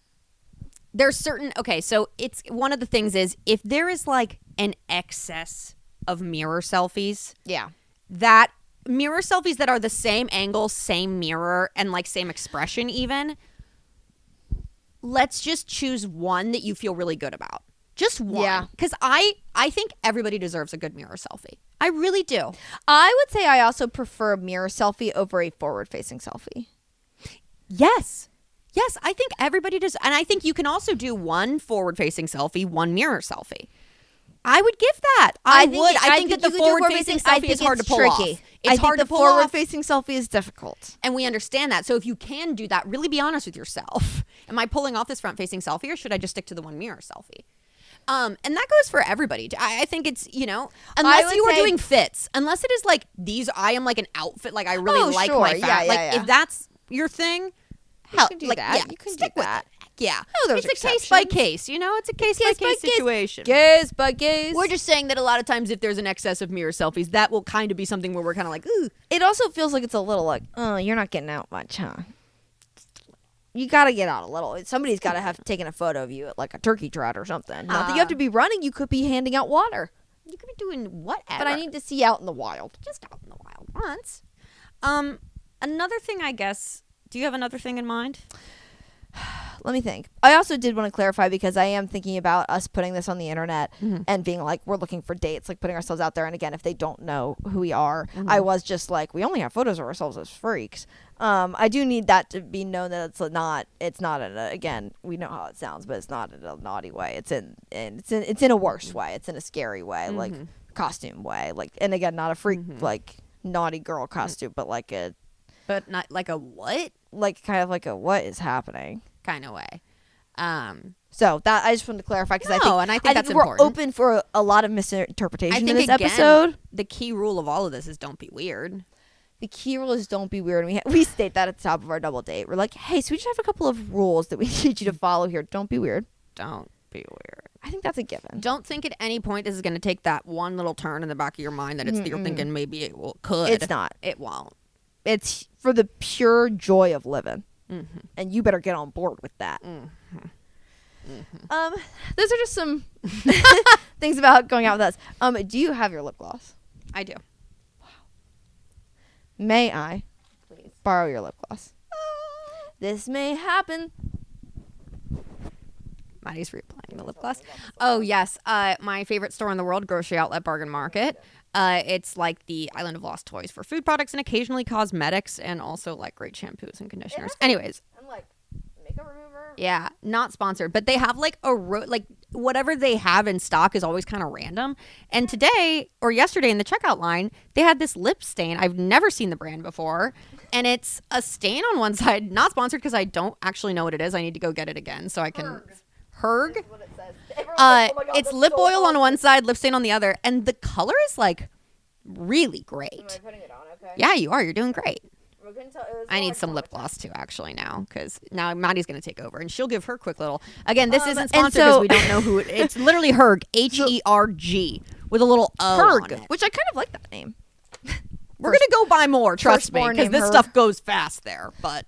there's certain so it's one of the things is if there is like an excess of mirror selfies, Yeah. that mirror selfies that are the same angle, same mirror, and like same expression even, let's just choose one that you feel really good about. Just one. Yeah. Because I think everybody deserves a good mirror selfie. I really do. I would say I also prefer a mirror selfie over a forward-facing selfie. Yes. Yes, I think everybody does. And I think you can also do one forward-facing selfie, one mirror selfie. I would give that. I think that the forward-facing selfie is hard to pull off. It's hard to pull off. Forward-facing selfie is difficult. And we understand that. So if you can do that, really be honest with yourself. Am I pulling off this front-facing selfie or should I just stick to the one mirror selfie? And that goes for everybody. I think it's, unless you are doing fits, unless it is like I am like an outfit, like I really like sure. my fat. Yeah. If that's your thing, You can do that. You can stick do with that. it. Yeah. No, there's it's a case by case, it's a case by case situation. Case by case. We're just saying that a lot of times if there's an excess of mirror selfies, that will kind of be something where we're kind of like, ooh. It also feels like it's a little like, oh, you're not getting out much, huh? You got to get out a little. Somebody's got to have taken a photo of you at like a turkey trot or something. Not that you have to be running. You could be handing out water. You could be doing whatever. But I need to see out in the wild. Just out in the wild once. Another thing, I guess. Do you have another thing in mind? Let me think. I also did want to clarify because I am thinking about us putting this on the internet and being like, we're looking for dates, like putting ourselves out there. And again, if they don't know who we are, I was just like, we only have photos of ourselves as freaks. I do need that to be known that it's not again, we know how it sounds, but it's not in a naughty way. It's in a worse way. It's in a scary way, like costume way. Like, and again, not a freak, like naughty girl costume, but like but not like a what? Like kind of like a what is happening kind of way. So that I just wanted to clarify because I think that's we're important. open for a lot of misinterpretation I think in this again, episode. The key rule of all of this is don't be weird. The key rule is don't be weird. And we state that at the top of our double date. We're like, hey, so we just have a couple of rules that we need you to follow here. Don't be weird. Don't be weird. I think that's a given. Don't think at any point this is going to take that one little turn in the back of your mind that you're thinking maybe it could. It's not. It won't. It's for the pure joy of living. And you better get on board with that. Those are just some things about going out with us. Do you have your lip gloss? I do. May I Please borrow your lip gloss? This may happen. Maddie's reapplying the lip gloss. Oh, yes. My favorite store in the world, Grocery Outlet Bargain Market. It's like the island of lost toys for food products and occasionally cosmetics and also like great shampoos and conditioners. Anyways. And like makeup remover. Yeah, not sponsored, but they have like whatever they have in stock is always kind of random. And today or yesterday in the checkout line, they had this lip stain. I've never seen the brand before. And it's a stain on one side, not sponsored because I don't actually know what it is. I need to go get it again so I can. Herg. That's what it says. Like, oh my God, it's that's lip so oil on awesome. one side, lip stain on the other, and the color is like really great. Am I putting it on? Okay. Yeah, you are. You're doing great. We couldn't tell- it was I need like some lip summertime. gloss too, actually, now, because now Maddie's going to take over, and she'll give her quick little. Again, this isn't and sponsored because so- we don't know who it. It's literally Herg, Herg, with a little O on Herg, it. which I kind of like that name. We're gonna go buy more. Trust me, firstborn because named this Herg. stuff goes fast there. But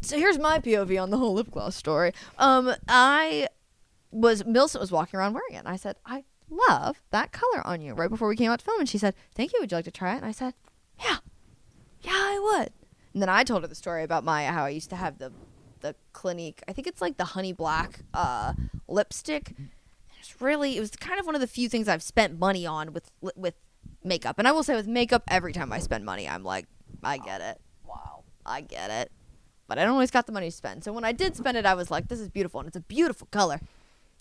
So here's my POV on the whole lip gloss story. Millicent was walking around wearing it, and I said, I love that color on you. Right before we came out to film, and she said, thank you. Would you like to try it? And I said, yeah, I would. And then I told her the story about how I used to have the Clinique. I think it's like the honey black lipstick. It was kind of one of the few things I've spent money on with makeup. And I will say with makeup, every time I spend money, I'm like, I get it. Wow, I get it. But I don't always got the money to spend. So when I did spend it, I was like, this is beautiful. And it's a beautiful color.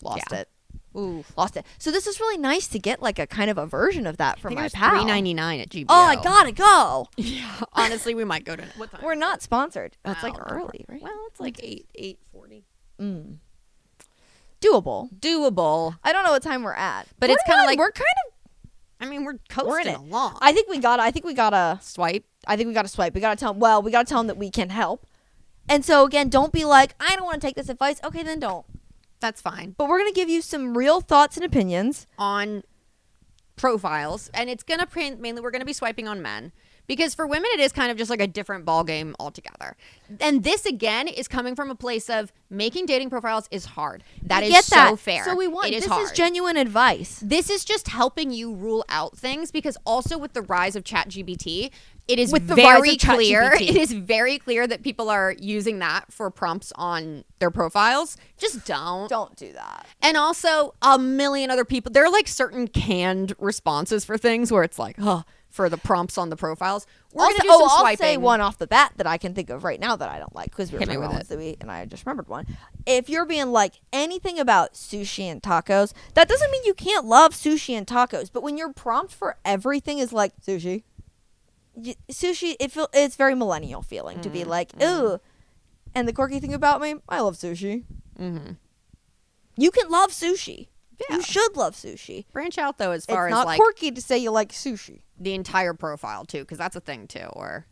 Lost it. ooh, Lost it. So this is really nice to get like a kind of a version of that I from think my it was pal. $3.99 at GBO. Oh, I gotta go. Yeah, honestly, we might go to. What time? We're not sponsored. Oh, it's like Wow. early, right? Well, it's like 8:40. doable. I don't know what time we're at, But it's kind of like we're kind of. I mean, we're We're in coasting it. along. I think we gotta Swipe. swipe. We gotta tell them that we can help. And so again, don't be like, I don't want to take this advice. Okay, then don't. That's fine. But we're gonna give you some real thoughts and opinions On profiles, and it's gonna mainly we're gonna be swiping on men. Because for women, it is kind of just like a different ball game altogether. And this, again, is coming from a place of making dating profiles is hard. That is so fair. So it is this hard. is genuine advice. This is just helping you rule out things, because also with the rise of ChatGPT, it is With the rise very of clear. ChatGPT. It is very clear that people are using that for prompts on their profiles. Just don't. Don't do that. And also a million other people. There are like certain canned responses for things where it's like, for the prompts on the profiles. We're going to do some swiping. I'll say one off the bat that I can think of right now that I don't like, because we were Hit me talking with about and I just remembered one. If you're being like anything about sushi and tacos, that doesn't mean you can't love sushi and tacos. But when your prompt for everything is like sushi, it's very millennial feeling to be like, ooh. And the quirky thing about me, I love sushi. Mm-hmm. You can love sushi. Yeah. You should love sushi. Branch out, though, as far It's as not like quirky to say you like sushi. the entire profile, too, because that's a thing, too, where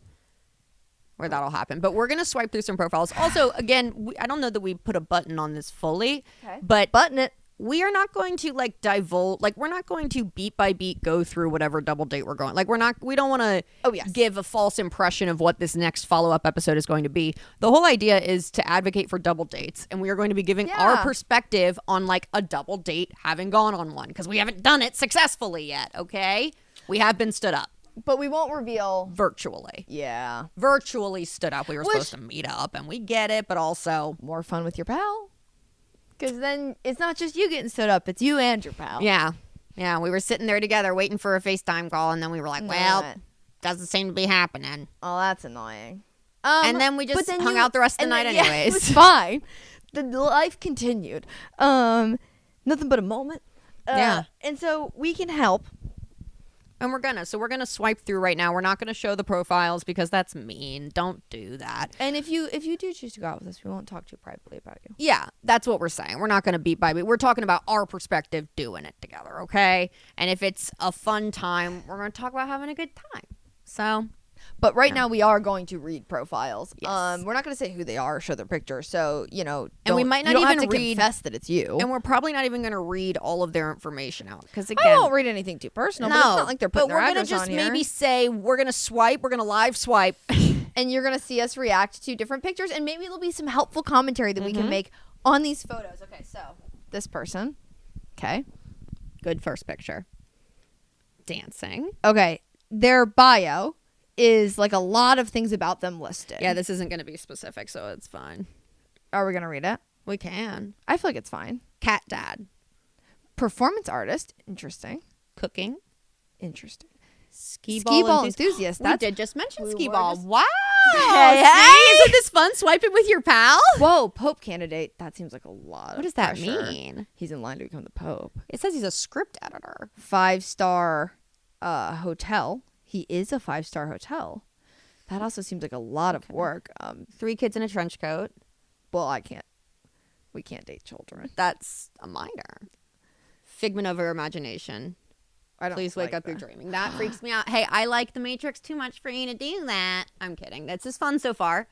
that'll happen. But we're going to swipe through some profiles. Also, again, I don't know that we put a button on this fully, but Button it. we are not going to like divulge, like we're not going to beat by beat go through whatever double date we're going. Like we don't want to give a false impression of what this next follow-up episode is going to be. The whole idea is to advocate for double dates, and we are going to be giving our perspective on like a double date having gone on one, because we haven't done it successfully yet, okay? We have been stood up. But we won't reveal. Virtually. Yeah. Virtually stood up. We were supposed to meet up, and we get it, but also more fun with your pal. Because then it's not just you getting stood up, it's you and your pal. Yeah. Yeah, we were sitting there together waiting for a FaceTime call, and then we were like, doesn't seem to be happening. Oh, that's annoying. And then we just hung out the rest of the night anyways. Yeah, it was fine. The life continued. Nothing but a moment. Yeah. And so we can help. And we're gonna swipe through right now. We're not gonna show the profiles because that's mean. Don't do that. And if you do choose to go out with us, we won't talk too privately about you. Yeah, that's what we're saying. We're not gonna beat by beat. We're talking about our perspective doing it together, okay? And if it's a fun time, we're gonna talk about having a good time. So, but right now we are going to read profiles. Yes. We're not going to say who they are or show their picture. So, and we might not even have to read, confess that it's you. And we're probably not even going to read all of their information out, because again, I won't read anything too personal. But it's not like they're putting their address on here. But we're going to just maybe say we're going to swipe. We're going to live swipe. And you're going to see us react to different pictures, and maybe there'll be some helpful commentary that we can make on these photos. Okay, so this person. Okay. Good first picture. Dancing. Okay. Their bio is like a lot of things about them listed. Yeah, this isn't going to be specific, so it's fine. Are we going to read it? We can. I feel like it's fine. Cat dad. Performance artist. Interesting. Cooking. Interesting. Skee ball enthusiast. We did just mention skee ball. Wow. Hey, isn't this fun swiping with your pal? Whoa, Pope candidate. That seems like a lot. What does that pressure. mean? He's in line to become the Pope. It says he's a script editor. 5-star hotel. He is a 5-star hotel. That also seems like a lot of work. 3 kids in a trench coat. Well, we can't date children. That's a minor. Figment of your imagination. Please wake up, you're dreaming. That freaks me out. Hey, I like The Matrix too much for you to do that. I'm kidding. That's just fun so far.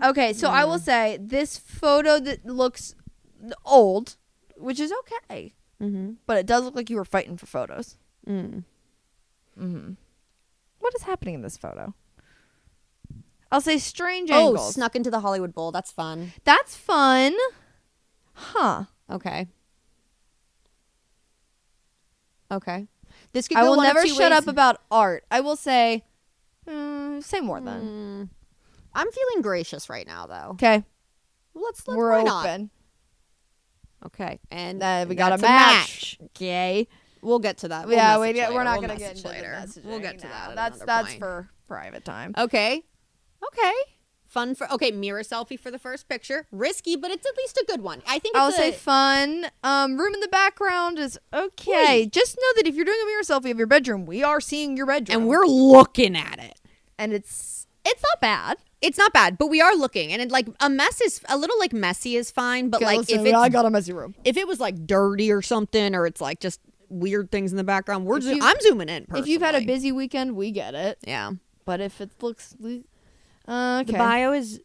Okay, so I will say this photo that looks old, which is okay, but it does look like you were fighting for photos. What is happening in this photo? I'll say strange angles. Oh, snuck into the Hollywood Bowl. That's fun. That's fun. Huh. Okay. This could I go will one of never two shut ways. up about art. I will say, say more then. I'm feeling gracious right now, though. Okay. Let's We're why open. Not? Okay. And we got a that's match. Okay. We'll get to that. We're not going to get into later. the messaging. We'll get to that. That's for private time. Okay. Fun for mirror selfie for the first picture. Risky, but it's at least a good one. I think I'll say fun. Room in the background is okay. Just know that if you're doing a mirror selfie of your bedroom, we are seeing your bedroom. And we're looking at it. And it's not bad. It's not bad, but we are looking, and like a mess is a little like messy is fine, but like if I got a messy room. if it was like dirty or something, or it's like just weird things in the background, I'm zooming in. Personally. If you've had a busy weekend, we get it. Yeah, but if it looks, okay. The bio is.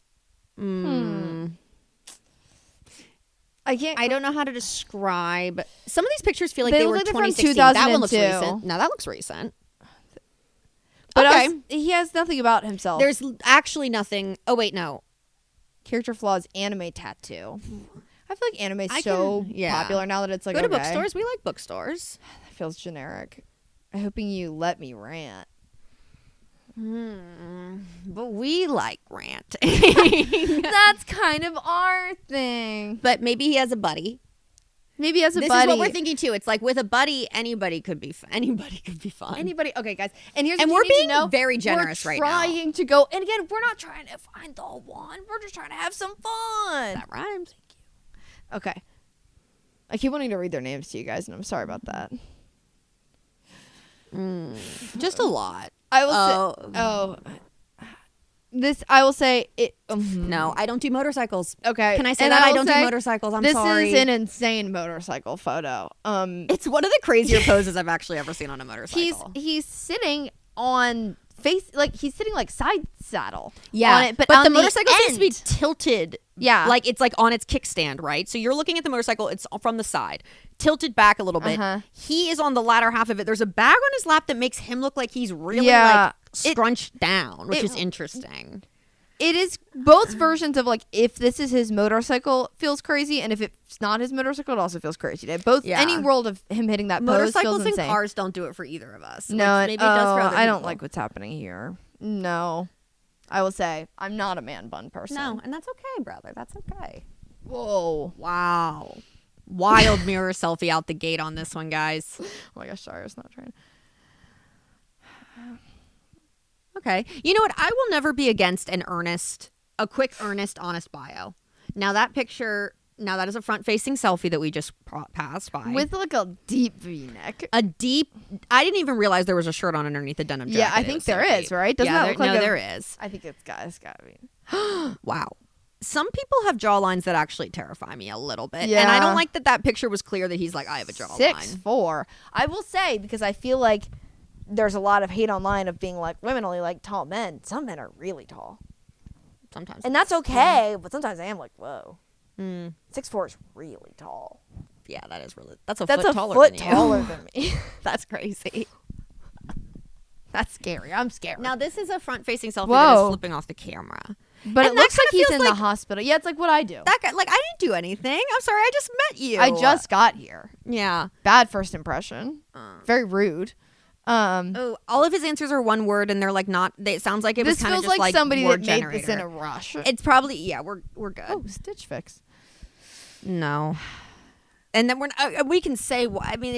I don't know how to describe. Some of these pictures feel like they were like 2016. That one looks recent. No, that looks recent. But okay. He has nothing about himself. There's actually nothing. Oh, wait, no. Character flaws, anime tattoo. I feel like anime is so popular now that it's like, go to bookstores. We like bookstores. That feels generic. I'm hoping you let me rant. But we like ranting. That's kind of our thing. But maybe he has a buddy. Maybe as a buddy. This is what we're thinking too. It's like with a buddy, anybody could be fun. Anybody. Okay, guys. And we're being very generous right now. We're trying to go. And again, we're not trying to find the one. We're just trying to have some fun. That rhymes. Thank you. Okay. I keep wanting to read their names to you guys, and I'm sorry about that. Just a lot. I will say it. No, I don't do motorcycles. Okay. Can I say that I don't do motorcycles? I'm sorry. This is an insane motorcycle photo. It's one of the crazier poses I've actually ever seen on a motorcycle. He's sitting on he's sitting like side saddle. Yeah, on it, but the motorcycle seems to be tilted. Yeah, like it's like on its kickstand, right? So you're looking at the motorcycle; it's from the side, tilted back a little bit. He is on the latter half of it. There's a bag on his lap that makes him look like he's really like scrunched down, which is interesting. It is both versions of like if this is his motorcycle feels crazy, and if it's not his motorcycle, it also feels crazy. Any world of him hitting that pose feels insane. Motorcycles and cars don't do it for either of us. No, maybe it does for other I don't people. like what's happening here. No, I will say I'm not a man bun person. No, and that's okay, brother. That's okay. Whoa! Wow! Wild mirror selfie out the gate on this one, guys. Oh my gosh, sorry, I was not trying. Okay. You know what? I will never be against a quick, earnest, honest bio. Now that is a front-facing selfie that we just passed by. With like a deep V-neck. I didn't even realize there was a shirt on underneath the denim jacket. Yeah, I think there is, right? Doesn't that look like there is. I think it's got to be. Wow. Some people have jawlines that actually terrify me a little bit. Yeah. And I don't like that picture was clear that he's like, I have a jawline. 6'4". I will say, because I feel like there's a lot of hate online of being like, women only like tall men. Some men are really tall. Sometimes. And that's okay, but sometimes I am like, whoa. 6'4" is really tall. Yeah, that's a foot taller than me. That's crazy. That's scary. I'm scared. Now, this is a front-facing selfie that is flipping off the camera. But it looks like he's in the hospital. Yeah, it's like what I do. That guy, like, I didn't do anything. I'm sorry, I just met you. I just got here. Yeah. Bad first impression. Very rude. All of his answers are one word, and they're like not. It sounds like it was kind of just like somebody word that generator. made this in a rush. It's probably we're good. Oh, Stitch Fix. No, and then we can say. I mean,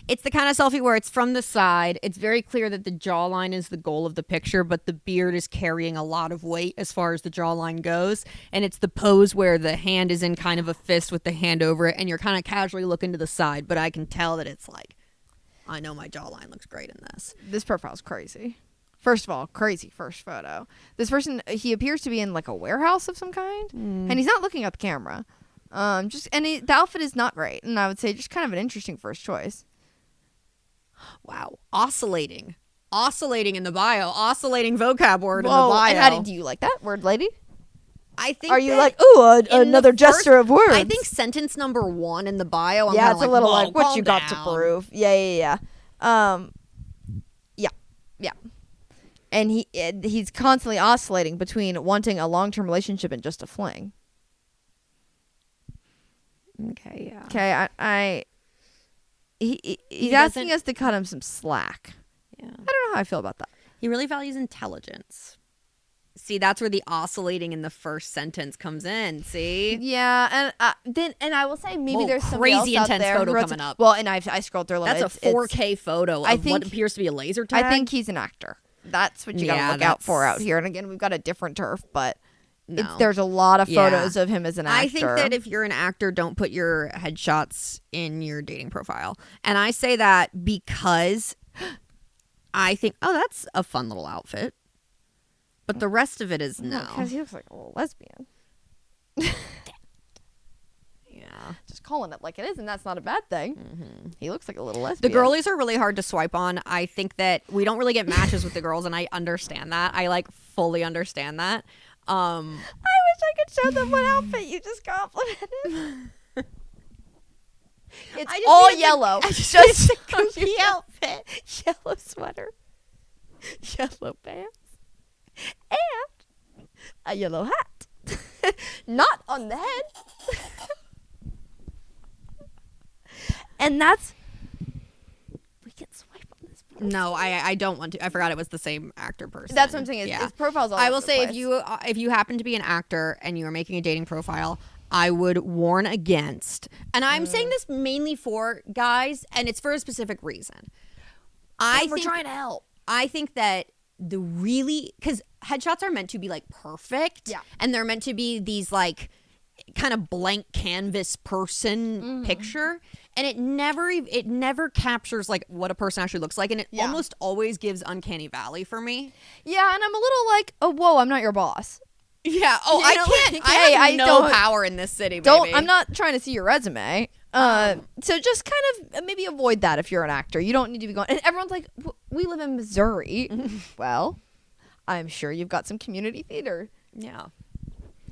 it's the kind of selfie where it's from the side. It's very clear that the jawline is the goal of the picture, but the beard is carrying a lot of weight as far as the jawline goes. And it's the pose where the hand is in kind of a fist with the hand over it, and you're kind of casually looking to the side, but I can tell that it's like. I know my jawline looks great in this. This profile's crazy. First of all, crazy first photo. This person, he appears to be in like a warehouse of some kind, and he's not looking at the camera. The outfit is not great, and I would say just kind of an interesting first choice. Wow, oscillating in the bio, oscillating vocab word in the bio. And how do you like that word, lady? I think. Are you like, ooh, another gesture of words? I think sentence number 1 in the bio. I'm it's a little like, what you got down. to prove? Yeah. Yeah. And he's constantly oscillating between wanting a long-term relationship and just a fling. Okay. Yeah. Okay. He's asking us to cut him some slack. Yeah. I don't know how I feel about that. He really values intelligence. See, that's where the oscillating in the first sentence comes in. See, yeah, and I will say maybe there's some crazy else intense out there photo coming up. Well, and I scrolled through a little. That's a 4K photo of what appears to be a laser tag. I think he's an actor. That's what you gotta look out for out here. And again, we've got a different turf, but there's a lot of photos of him as an actor. I think that if you're an actor, don't put your headshots in your dating profile. And I say that because I think, that's a fun little outfit. But the rest of it is no. Because he looks like a little lesbian. Yeah. Just calling it like it is, and that's not a bad thing. Mm-hmm. He looks like a little The lesbian. girlies are really hard to swipe on. I think that we don't really get matches with the girls, and I understand that. I like fully understand that. I wish I could show them what outfit you just complimented. It's I just all need yellow. Just a Gucci outfit. Yellow sweater, yellow pants, and a yellow hat. Not on the head. And that's... We can swipe on this person. No, I don't want to. I forgot it was the same actor person. That's what I'm saying. His profile's all I over will the say place. if you happen to be an actor and you are making a dating profile, I would warn against. And I'm saying this mainly for guys, and it's for a specific reason. We're trying to help. I think that because headshots are meant to be like perfect, Yeah. and they're meant to be these like kind of blank canvas person picture, and it never captures like what a person actually looks like, and it almost always gives uncanny valley for me. Yeah, and I'm a little like, oh, whoa, I'm not your boss. Yeah. Oh, You I know, can't. like, I hey, have I no don't- power in this city. Baby. I'm not trying to see your resume. So just kind of maybe avoid that if you're an actor. You don't need to be going. And everyone's like, we live in Missouri. Well, I'm sure you've got some community theater. Yeah.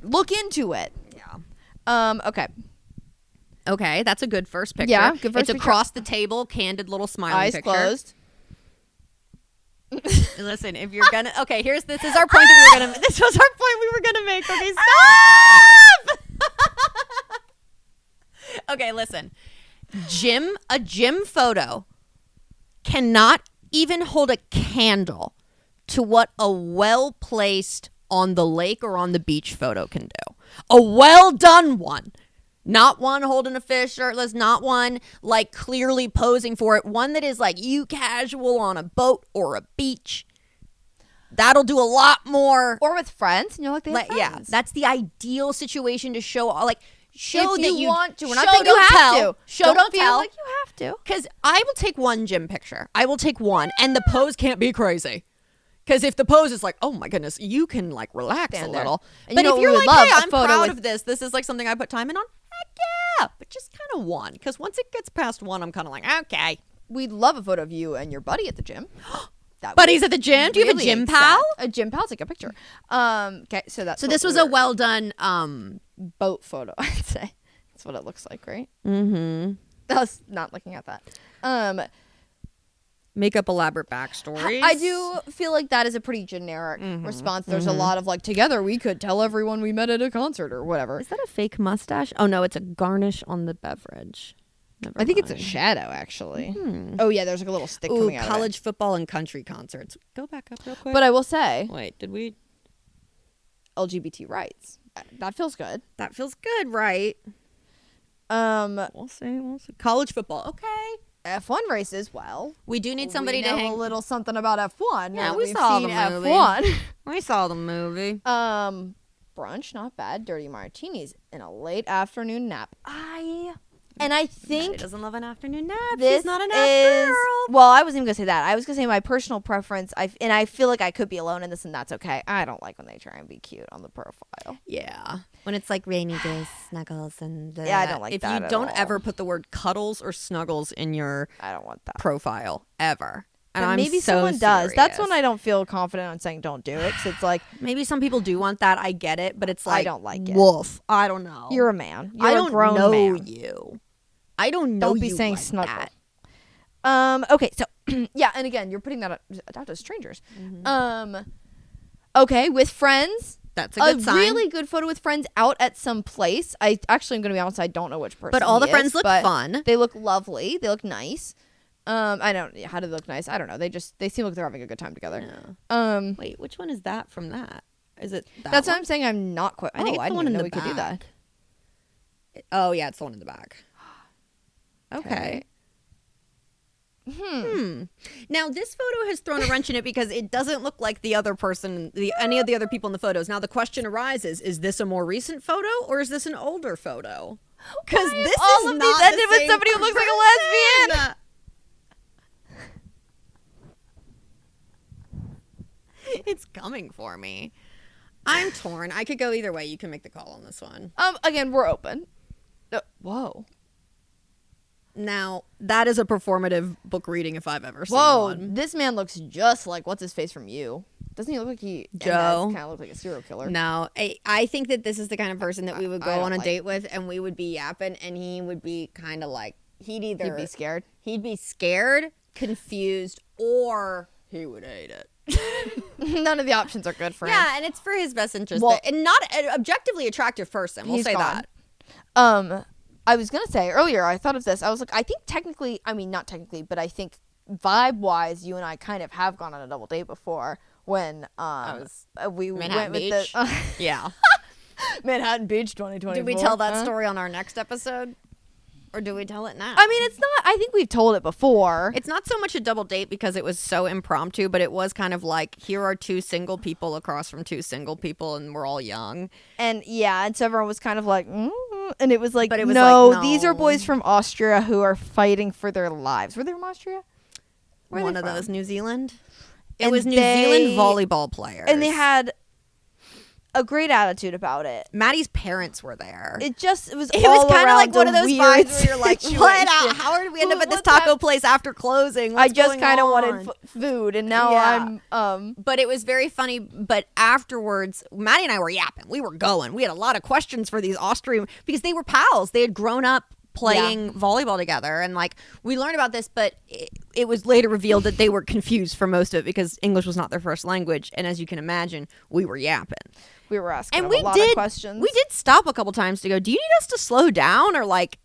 Look into it. Yeah. Okay. Okay, that's a good first picture. Yeah, good first It's picture. across the table, candid little smiling Eyes picture. closed. Listen, if you're gonna, okay, this is our point that we were gonna. This was our point we were gonna make. Okay, stop. Okay, listen. A gym photo cannot even hold a candle to what a well placed on the lake or on the beach photo can do. A well done one. Not one holding a fish shirtless, not one like clearly posing for it. One that is like you casual on a boat or a beach. That'll do a lot more. Or with friends, and you're like, they have friends. Yeah, that's the ideal situation to show show if that you want to. We're not show, saying you don't have tell. to. Show, don't feel tell. like you have to. Because I will take one gym picture. I will take one, and the pose can't be crazy. Because if the pose is like, oh my goodness, you can like relax Stand a there. little. And But you know if what you're we would like, love? hey, A I'm photo proud with- of this. This is like something I put time in on. Heck yeah. But just kind of one. Because once it gets past one, I'm kind of like, okay. We'd love a photo of you and your buddy at the gym. That would Buddies at the gym? Do you have a really gym accept- pal? A gym pal? Take a picture. Okay, so that's So what this was a we're- well done. boat photo, I'd say. That's what it looks like, right? Mm-hmm. I was not looking at that. Make up elaborate backstories. I do feel like that is a pretty generic response. There's a lot of like, together we could tell everyone we met at a concert or whatever. Is that a fake mustache? Oh no, it's a garnish on the beverage. Never I think it's a mind. shadow, actually. Oh, yeah, there's like a little stick Ooh, coming out college football and country concerts. Go back up real of quick. it. But I will say, Wait, did we? LGBT rights. That feels good. That feels good, right? We'll see. College football. Okay. F1 races, well. We do need somebody we to know hang. a little something about F1. Yeah, now we we've saw seen the movie. F1. We saw the movie. Brunch, not bad. Dirty martinis and a late afternoon nap. I She think doesn't love an afternoon nap. this She's not an is girl. well. I wasn't even gonna say that. I was gonna say my personal preference. I feel like I could be alone in this, and that's okay. I don't like when they try and be cute on the profile. Yeah. When it's like rainy days, snuggles, and Yeah, I don't like if that you at don't all. ever put the word cuddles or snuggles in your I don't want that. profile ever. And But I'm maybe so someone does. That's serious. when I don't feel confident on saying don't do it. 'Cause it's like Maybe some people do want that. I get it, but it's like I don't like it. Woof. I don't know. you're a man. You're I a don't grown know man. you. I don't know. Don't be you saying like snuggle. that. Okay, so yeah, and again, you're putting that out to strangers. Okay, with friends. That's a good sign. Really good photo with friends out at some place. I actually am going to be honest, I don't know which person. But all the he friends is, look but fun. They look lovely. They look nice. I don't. How do they look nice? I don't know. They seem like they're having a good time together. Yeah. Wait, which one is that from that? Is it that That's one? what I'm saying. I'm not quite. I think it's I the didn't one even in know the we could do that. back. Oh yeah, it's the one in the back. Okay. Now this photo has thrown a wrench in it because it doesn't look like the other person, any of the other people in the photos. Now the question arises: is this a more recent photo or is this an older photo? Because this all is of not these the ended with same somebody who looks like a person. lesbian? It's coming for me. I'm torn. I could go either way. You can make the call on this one. Again, we're open. Whoa. Now, that is a performative book reading if I've ever seen Whoa, one. this man looks just like what's his face from You. Doesn't he look like Joe? Kind of look like a serial killer. No, I think that this is the kind of person that we would go I don't on a like date with, and we would be yapping, and he would be kind of like, he'd be scared. He'd be scared, confused, or he would hate it. None of the options are good for him. Yeah, and it's for his best interest. Well, and not an objectively attractive person. We'll he's say gone. that. I was gonna say earlier, I thought of this. I was like, I think technically, I mean, not technically, but I think vibe-wise, you and I kind of have gone on a double date before when we Manhattan went Beach? with the Yeah. Manhattan Beach 2024. Did we tell that story on our next episode? Or do we tell it now? I mean, it's not. I think we've told it before. It's not so much a double date because it was so impromptu, but it was kind of like, here are two single people across from two single people, and we're all young. And yeah, and so everyone was kind of like, and it was like, But it was no, like, these are no. boys from Austria who are fighting for their lives. Were they from Austria? Where are One they of from? those, New Zealand. It And was New they- Zealand volleyball players. And they had a great attitude about it. Maddie's parents were there. It was It all was kind of around like one a of those weird vibes where you're like, situation. what? How did we end up at this What's taco hap- place after closing? I What's just going kind of on? wanted food, and now Yeah. I'm But it was very funny. But afterwards, Maddie and I were yapping. We were going. We had a lot of questions for these Austrian because they were pals. They had grown up playing volleyball together, and like we learned about this. But it was later revealed that they were confused for most of it because English was not their first language. And as you can imagine, we were yapping. we were asking And them we a lot did of questions. We did stop a couple times to go, do you need us to slow down or like?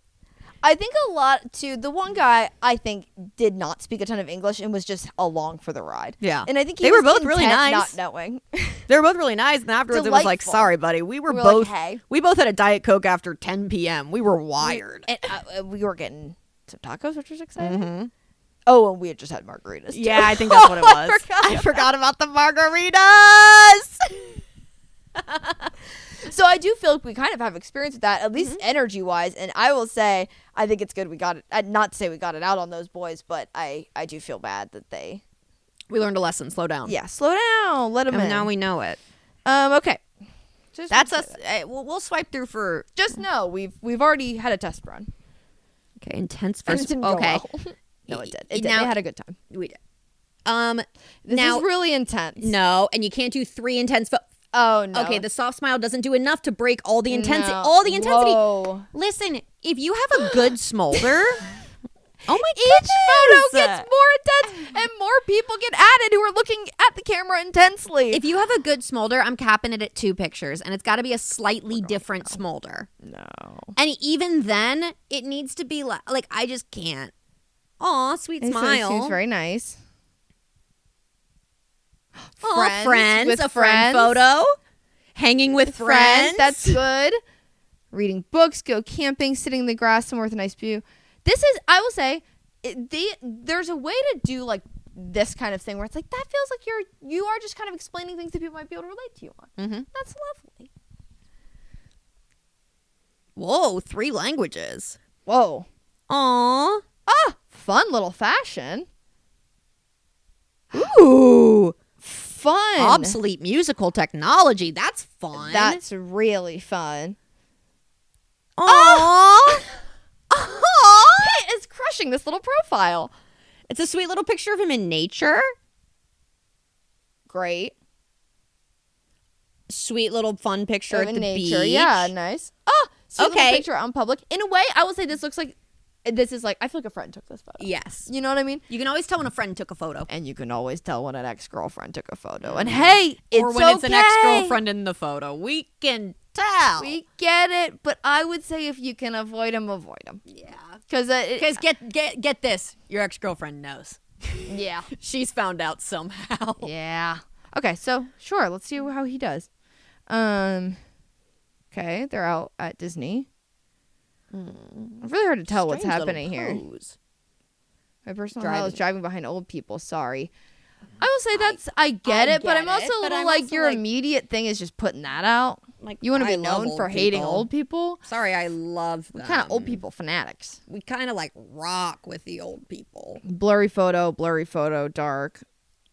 I think a lot too. The one guy I think did not speak a ton of English and was just along for the ride. Yeah. And I think They he were was both really content nice. not knowing. They were both really nice, and afterwards it was like, Delightful. sorry, buddy, we were We were both like, hey. we both had a Diet Coke after 10 p.m. We were wired. And we were getting some tacos, which was exciting. Mhm. Oh, and we had just had margaritas. Too. Yeah, I think that's what it was. I forgot about the margaritas. So I do feel like we kind of have experience with that, at least energy wise. And I will say, I think it's good we got it. Not to say we got it out on those boys, but I do feel bad that they. We learned a lesson. Slow down. Yeah, slow down. Let them And in. now we know it. Okay. Just That's wanna us. say that. We'll swipe through for Just know we've already had a test run. okay. Intense And first. it didn't go Okay, well. No, it did. It did. Now- They had a good time. we did. This now is really intense. no, and you can't do 3 intense. Oh no. Okay, the soft smile doesn't do enough to break all the intensity. No. All the intensity. Whoa. Listen, if you have a good smolder, oh my Each photo goodness. gets more intense, and more people get added who are looking at the camera intensely. If you have a good smolder, I'm capping it at 2 pictures, and it's got to be a slightly different smolder. no. And even then, it needs to be like I just can't. Aw, sweet smile. Seems very nice. Aw, friends, with a friend photo, hanging with friends. That's good. Reading books, go camping, sitting in the grass somewhere with a nice view. This is, I will say, there's a way to do like this kind of thing where it's like that feels like you are just kind of explaining things that people might be able to relate to you on. Mm-hmm. That's lovely. Whoa, 3 languages. Whoa. Aw. Fun little fashion. Ooh. Fun. Obsolete musical technology. That's fun. That's really fun. Aw. Aw. He is crushing this little profile. It's a sweet little picture of him in nature. Great. Sweet little fun picture at in the nature. beach. Yeah, nice. So Okay. okay. Picture out in public. In a way, I will say this looks like this is like I feel like a friend took this photo. Yes. You know what I mean? You can always tell when a friend took a photo. And you can always tell when an ex-girlfriend took a photo. And hey, it's or when okay. it's an ex-girlfriend in the photo. We can tell. We get it, but I would say if you can avoid them, avoid them. Yeah. Because Because get this. Your ex-girlfriend knows. yeah. She's found out somehow. Yeah. Okay, so sure, let's see how he does. Okay, they're out at Disney. It's really hard to tell what's Strange little happening here. pose. My personal hell is Driving. driving behind old people. Sorry. I will say I get it, but I'm also a little like your immediate thing is just putting that out. Like, You want to I be love known old for hating people. old people? Sorry, I love them. We're kind of old people fanatics. We kind of like rock with the old people. Blurry photo, dark.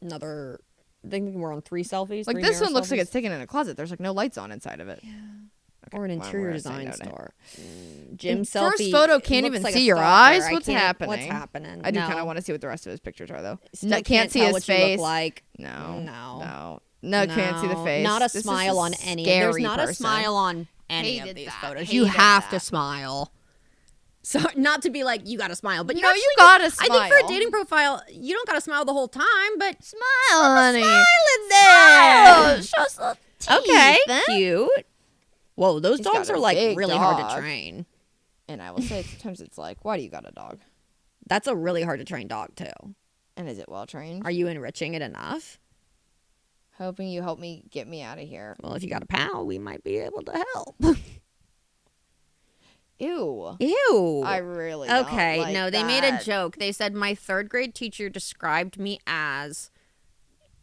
Another think we're on 3 selfies. Like 3 this mirror one looks like selfies? it's taken in a closet. There's like no lights on inside of it. Yeah. Okay, Or an well, interior we're gonna say design no to it. store. Gym And selfie. first photo can't looks even like see a your stalker. eyes. I What's can't- happening? What's happening? I do No. kind of want to see what the rest of his pictures are though. Still No, can't see tell his what face. You look like. No, can't see the No. face. Not a This is smile on any. scary There's not a person. smile on any Hated of these that. photos. You Hated have to that. smile. So not to be like you got to smile, but No, you actually you gotta I think for a smile. dating profile, you don't got to smile the whole time, but Smile, honey. smile in there. Show us little teeth. Okay, then. cute. Whoa, those He's dogs got a are like big really hard to dog. train. And I will say sometimes it's like, why do you got a dog? That's a really hard to train dog too. And is it well trained? Are you enriching it enough? Hoping you help me get me out of here. Well, if you got a pal, we might be able to help. Ew. Ew. I really Okay, don't like no, they made a that. joke. They said my 3rd grade teacher described me as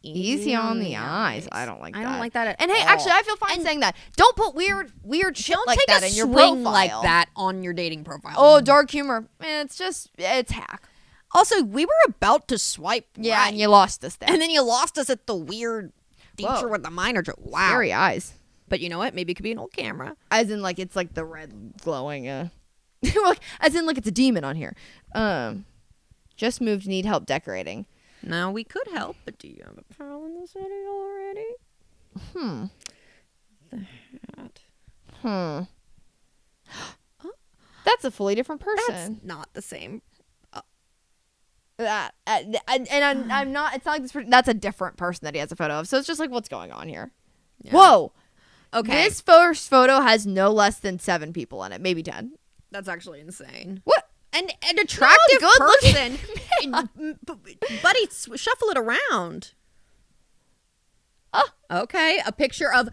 Easy on the eyes. I don't like that. I don't like that at And hey, all. actually, I feel fine saying that. Don't put weird shit Don't like take that a in your swing profile. like that on your dating profile. Oh, dark humor. It's hack. Also, we were about to swipe Yeah, right, and you lost us there. and then you lost us at the weird teacher Whoa. with the minor joke. Wow. Scary eyes. But you know what? Maybe it could be an old camera. As in, like, it's like the red glowing. Like, as in, like, it's a demon on here. Just moved, need help decorating. No, we could help, but do you have a pal in the city already? That's a fully different That's person. not the same. That I'm not. It's not like this person. That's a different person that he has a photo of. So it's just like, what's going on here? Yeah. Whoa. Okay. This first photo has no less than 7 people in it, maybe 10. That's actually insane. What? An attractive good person. Buddy, shuffle it around. Okay. A picture of,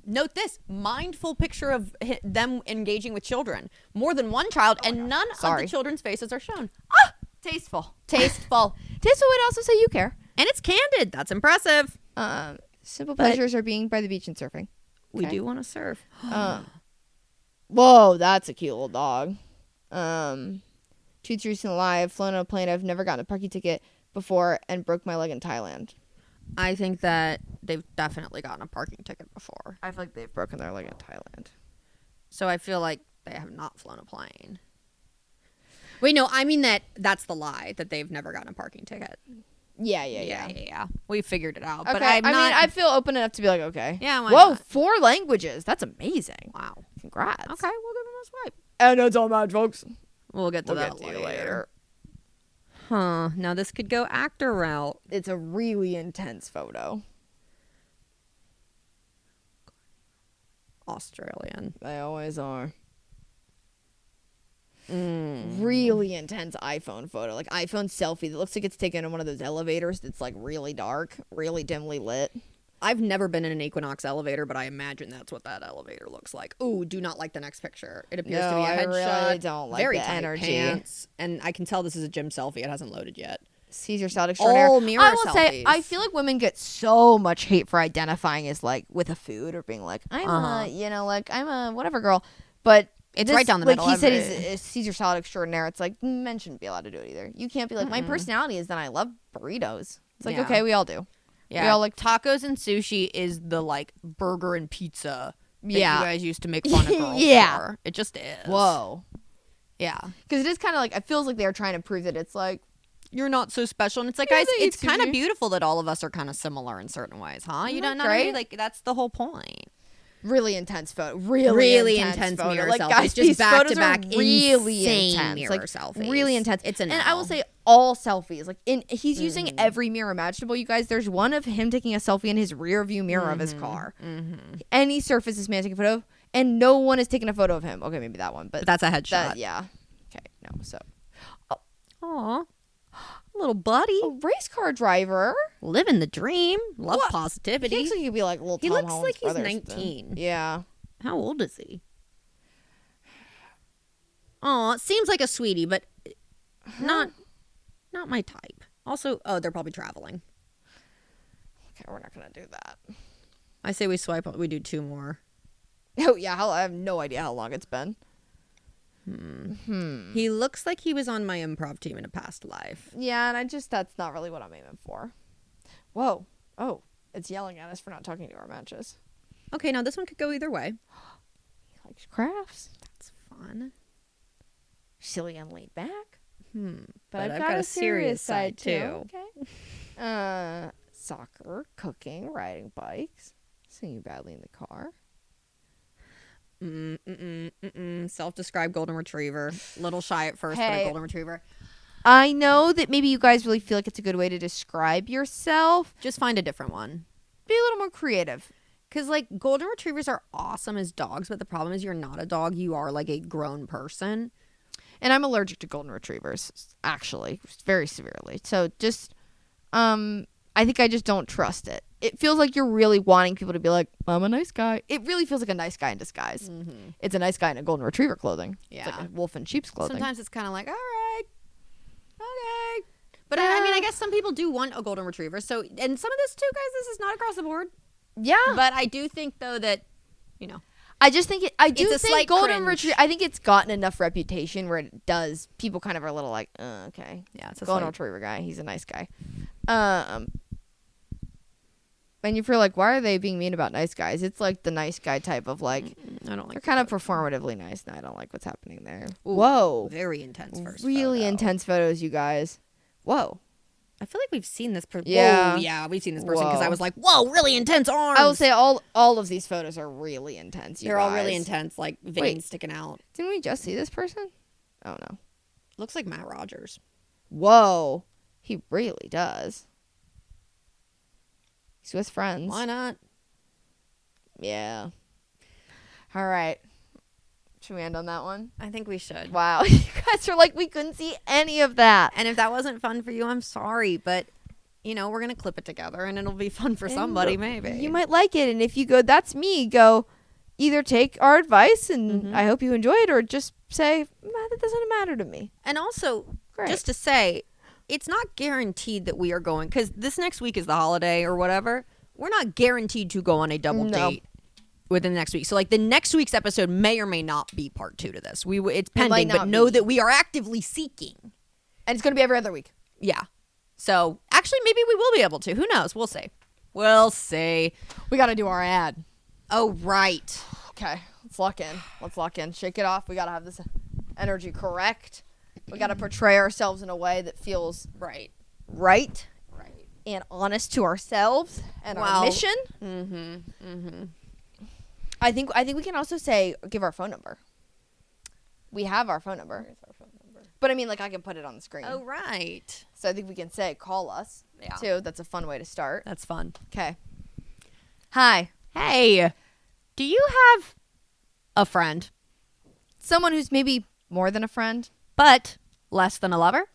note this, mindful picture of them engaging with children. More than one child, and none of the children's faces are shown. Tasteful. Tasteful. Tasteful would also say you care. And it's candid. That's impressive. Simple pleasures are being by the beach and surfing. We do want to surf. Whoa, that's a cute little dog. Truth recent alive, flown on a plane. I've never gotten a parking ticket before and broke my leg in Thailand. I think that they've definitely gotten a parking ticket before. I feel like they've broken their leg in Thailand. So I feel like they have not flown a plane. Wait, no, I mean that's the lie, that they've never gotten a parking ticket. Yeah. We figured it out. Okay. But I mean, I feel open enough to be like, okay. Yeah, why Whoa, not? 4 languages. That's amazing. Wow. Congrats. Okay, we'll give them a swipe. And it's all mad, folks. We'll get to We'll that get to you later. Huh. Now this could go actor route. It's a really intense photo. Australian. They always are. Really intense iPhone photo. Like iPhone selfie that looks like it's taken in one of those elevators that's like really dark, really dimly lit. I've never been in an Equinox elevator, but I imagine that's what that elevator looks like. Ooh, do not like the next picture. It appears to be a I headshot. really don't like very the tight energy. pants, and I can tell this is a gym selfie. It hasn't loaded yet. Caesar salad extraordinaire. All mirror I will say, selfies. I feel like women get so much hate for identifying as like with a food or being like, I'm a whatever girl. But It's right down the middle Like he of said, it. he's a Caesar salad extraordinaire. It's like men shouldn't be allowed to do it either. You can't be like, my personality is that I love burritos. It's like, Yeah. okay, we all do. Yeah, We all like tacos and sushi is the like burger and pizza that Yeah. you guys used to make fun of girls Yeah. for. It just is. Whoa. Yeah. Because it is kind of like, it feels like they're trying to prove that it's like, You're not so special. And it's like, Yeah, guys, they it's eat kind of sushi. beautiful that all of us are kind of similar in certain ways, huh? You don't know, right? like that's the whole point. really intense photo. Really intense photo. mirror Like, selfies. guys, Just these back photos to back, are really insane intense. mirror Like, selfies. really intense. It's a And I will no. say all selfies. Like, he's using every mirror imaginable, you guys. There's one of him taking a selfie in his rear view mirror of his car. Any surface this man taking a photo of, and no one is taking a photo of him. Okay, maybe that one. But That's a headshot. yeah. Okay, no. So, Aw. Little buddy. a race car driver. Living the dream. Love What? positivity. He looks like he'd be like little He Tom looks Holland's like he's brother or 19. something. Yeah. How old is he? Oh, it seems like a sweetie, but not my type. Also, they're probably traveling. Okay, we're not gonna do that. I say we swipe up. We do 2 more. Oh yeah, I have no idea how long it's been. He looks like he was on my improv team in a past life. Yeah, and that's not really what I'm aiming for. Whoa. Oh, it's yelling at us for not talking to our matches. Okay, now this one could go either way. He likes crafts. That's fun. Silly and laid back. But I've got a serious side too. Okay. Soccer, cooking, riding bikes, singing badly in the car. Self-described golden retriever. Little shy at first, but a golden retriever. I know that maybe you guys really feel like it's a good way to describe yourself. Just find a different one. Be a little more creative. Because, like, golden retrievers are awesome as dogs, but the problem is you're not a dog. You are, like, a grown person. And I'm allergic to golden retrievers, actually, very severely. So just, I think I just don't trust it. It feels like you're really wanting people to be like, I'm a nice guy. It really feels like a nice guy in disguise. Mm-hmm. It's a nice guy in a golden retriever clothing. Yeah. It's like a wolf in sheep's clothing. Sometimes it's kind of like, all right, okay. But I mean, I guess some people do want a golden retriever. So, and some of this too, guys, this is not across the board. Yeah. But I do think, though, that, you know. I just think I think golden retriever, I think it's gotten enough reputation where it does, people kind of are a little like, okay. Yeah, it's a golden retriever guy. He's a nice guy. And you feel like, why are they being mean about nice guys? It's like the nice guy type of like, I don't like they're kind of performatively nice. No, I don't like what's happening there. Ooh, whoa. Very intense first really photo. Intense photos, you guys. Whoa. I feel like we've seen this person. Yeah. Whoa, yeah, we've seen this person because I was like, whoa, really intense arms. I will say all of these photos are really intense, They're all really intense, like veins sticking out. Didn't we just see this person? Oh, no. Looks like Matt Rogers. Whoa. He really does. He's with friends. Why not? Yeah. All right. Should we end on that one? I think we should. Wow. You guys are like, we couldn't see any of that. And if that wasn't fun for you, I'm sorry. But, you know, we're going to clip it together and it'll be fun for somebody, maybe. You might like it. And if you go, that's me, go either take our advice and I hope you enjoy it, or just say, that doesn't matter to me. And also, just to say, it's not guaranteed that we are going, because this next week is the holiday or whatever. We're not guaranteed to go on a double date within the next week. So, like, the next week's episode may or may not be part 2 to this. It's pending, but know that we are actively seeking. And it's going to be every other week. Yeah. So, actually, maybe we will be able to. Who knows? We'll see. We'll see. We got to do our ad. Oh, right. Okay. Let's lock in. Shake it off. We got to have this energy correct. We got to portray ourselves in a way that feels right, and honest to ourselves and our mission. I think we can also give our phone number. We have our phone number. Where's our phone number? But I mean, like, I can put it on the screen. Oh, right. So I think we can say call us too. That's a fun way to start. That's fun. Okay. Hi. Hey. Do you have a friend? Someone who's maybe more than a friend, but less than a lover?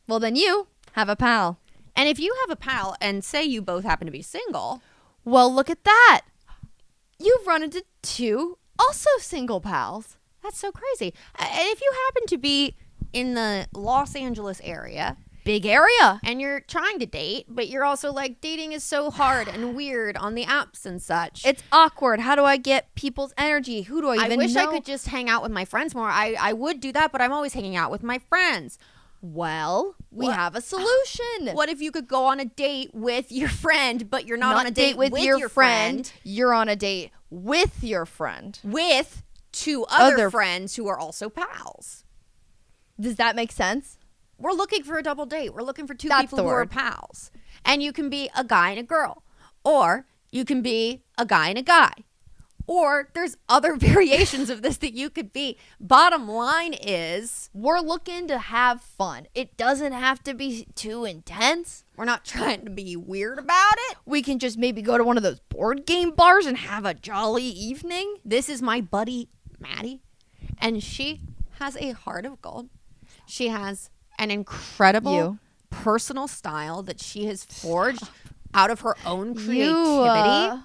Well, then you have a pal. And if you have a pal and say you both happen to be single, well, look at that. You've run into 2 also single pals. That's so crazy. And if you happen to be in the Los Angeles area, big area, and you're trying to date, but you're also like, dating is so hard and weird on the apps and such. It's awkward. How do I get people's energy? Who do I even know? I wish I could just hang out with my friends more. I would do that, but I'm always hanging out with my friends. Well, we have a solution. What if you could go on a date with your friend, but you're not on a date with your friend? You're on a date with your friend. With 2 other friends who are also pals. Does that make sense? We're looking for a double date. We're looking for 2 people who are pals. And you can be a guy and a girl. Or you can be a guy and a guy. Or there's other variations of this that you could be. Bottom line is, we're looking to have fun. It doesn't have to be too intense. We're not trying to be weird about it. We can just maybe go to one of those board game bars and have a jolly evening. This is my buddy, Maddie. And she has a heart of gold. She has an incredible personal style that she has forged out of her own creativity.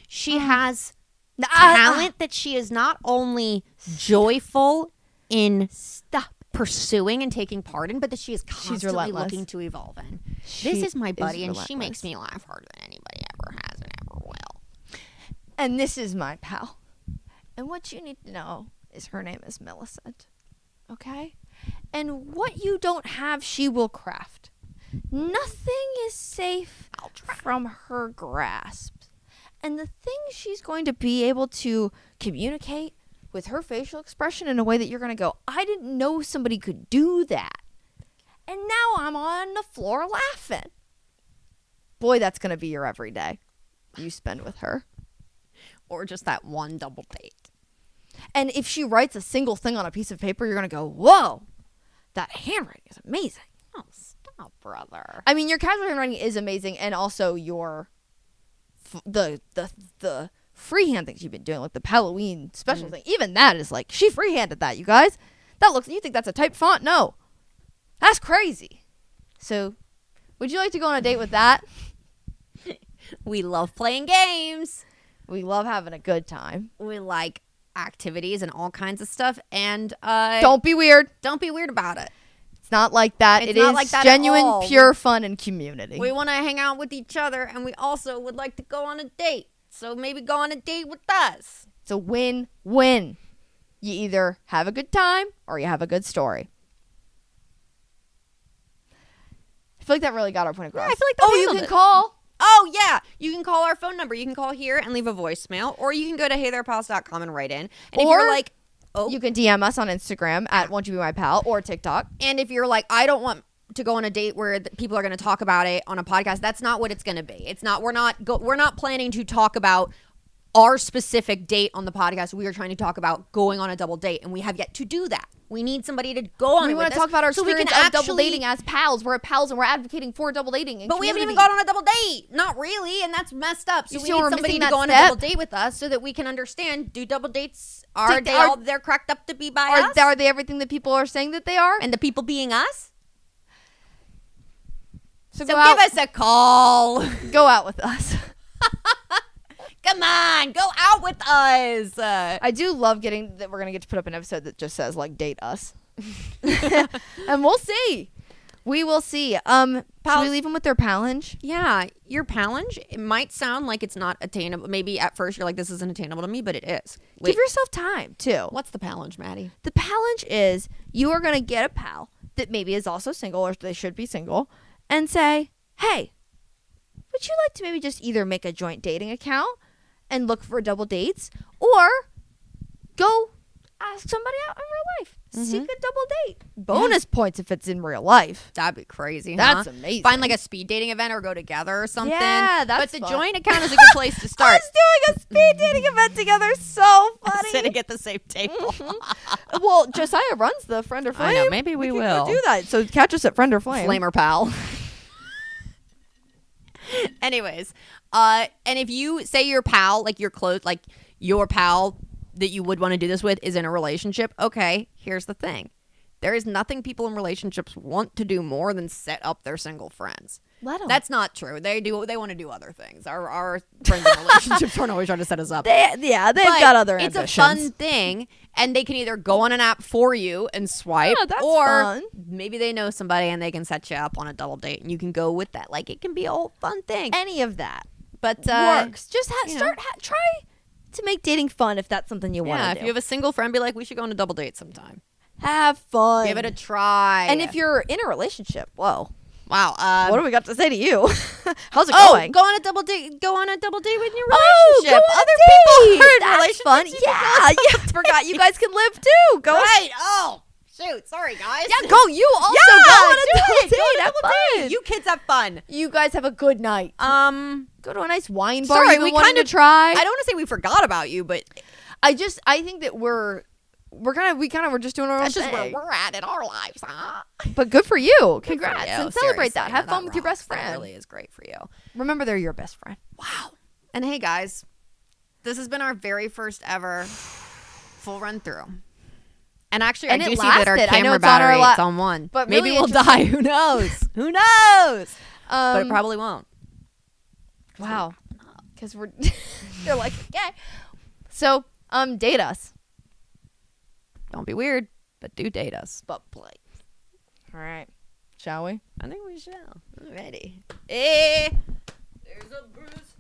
She has talent that she is not only joyful in pursuing and taking part in, but that she is constantly looking to evolve in. This is my buddy, and she makes me laugh harder than anybody ever has and ever will. And this is my pal. And what you need to know is her name is Millicent. Okay? And what you don't have, she will craft. Nothing is safe from her grasp. And the thing she's going to be able to communicate with her facial expression in a way that you're going to go, I didn't know somebody could do that. And now I'm on the floor laughing. Boy, that's going to be your everyday you spend with her. Or just that one double date. And if she writes a single thing on a piece of paper, you're going to go, whoa, that handwriting is amazing. Oh, stop, brother. I mean, your casual handwriting is amazing, and also your the freehand things you've been doing, like the Halloween special thing. Even that is like, she freehanded that, you guys. That looks, you think that's a typed font? No. That's crazy. So, would you like to go on a date with that? We love playing games. We love having a good time. We like activities and all kinds of stuff. And don't be weird. Don't be weird about it. It's not like that. It's it not is like that genuine, pure fun and community. We want to hang out with each other, and we also would like to go on a date. So maybe go on a date with us. It's a win-win. You either have a good time or you have a good story. I feel like that really got our point across. Yeah, I feel like that you handled can it. call. Oh, yeah. You can call our phone number. You can call here and leave a voicemail, or you can go to heytherepals.com and write in. And if you're like, you can DM us on Instagram at Won't You Be My Pal or TikTok. And if you're like, I don't want to go on a date where people are going to talk about it on a podcast, that's not what it's going to be. It's not. We're not planning to talk about our specific date on the podcast. We are trying to talk about going on a double date, and we have yet to do that. We need somebody to go on. We want to talk about our so experience of double dating as pals. We're pals, and we're advocating for double dating. But we haven't even gone on a double date. Not really, and that's messed up. So we need somebody to go on a double date with us so that we can understand, do double dates, they're cracked up to be by us? Are they everything that people are saying that they are? And the people being us? So give us a call. Go out with us. Come on, go out with us. I do love getting that we're going to get to put up an episode that just says, like, date us. And we'll see. We will see. Should we leave them with their challenge? Yeah, your challenge, it might sound like it's not attainable. Maybe at first you're like, this isn't attainable to me, but it is. Give yourself time, too. What's the challenge, Maddie? The challenge is you are going to get a pal that maybe is also single, or they should be single, and say, hey, would you like to maybe just either make a joint dating account and look for double dates, or go ask somebody out in real life. Seek a double date. Bonus points if it's in real life. That'd be crazy. That's amazing. Find like a speed dating event or go together or something. Yeah, that's But the fun. joint account is a good place to start. Us doing a speed dating event together, so funny. Sitting at the same table. Well, Josiah runs the Friend or Flame. I know. Maybe we can will go do that. So catch us at Friend or Flame. Flamer pal. Anyways, and if you say your pal, like your close, like your pal that you would want to do this with is in a relationship, okay, here's the thing. There is nothing people in relationships want to do more than set up their single friends. Let them. That's not true. They want to do other things. Our friends in relationships aren't always trying to set us up. They've got other it's ambitions. a fun thing, and they can either go on an app for you and swipe, that's or fun. maybe they know somebody and they can set you up on a double date, and you can go with that. Like, it can be a whole fun thing. Any of that But works. Just know. try to make dating fun if that's something you want to Yeah, do. if you have a single friend, be like, we should go on a double date sometime. Have fun. Give it a try. And if you're in a relationship, whoa. wow, What do we got to say to you? How's it oh, going? go on a double date. Go on a double date with your Oh, relationship. go on a Other date. people are in That's relationships. fun. You Yeah, can go- forgot you guys can live too. Go. Right. Oh, shoot. Sorry, guys. Yeah, go. You also Yeah, go on a do double it. date. Go on a Have double fun. date. You kids have fun. You guys have a good night. Go to a nice wine bar. Sorry, you've we been wanting kind of to try. I don't want to say we forgot about you, but I think that we're just doing our own that's just where thing. we're at in our lives, huh? But good for you. Good for Congrats. you. And celebrate Seriously, that. Have no, fun with your rocks. best friend. That really is great for you. Remember, they're your best friend. Wow. And hey, guys, this has been our very first ever full run through. And actually, And I it do see that our lasted. I know camera it's on our battery la- it's on one. but maybe really we'll die. Who knows? Who knows? But it probably won't. Wow. Because we're they're like, okay. So, date us. Don't be weird, but do date us. But play. All right. Shall we? I think we shall. Alrighty. There's a Bruce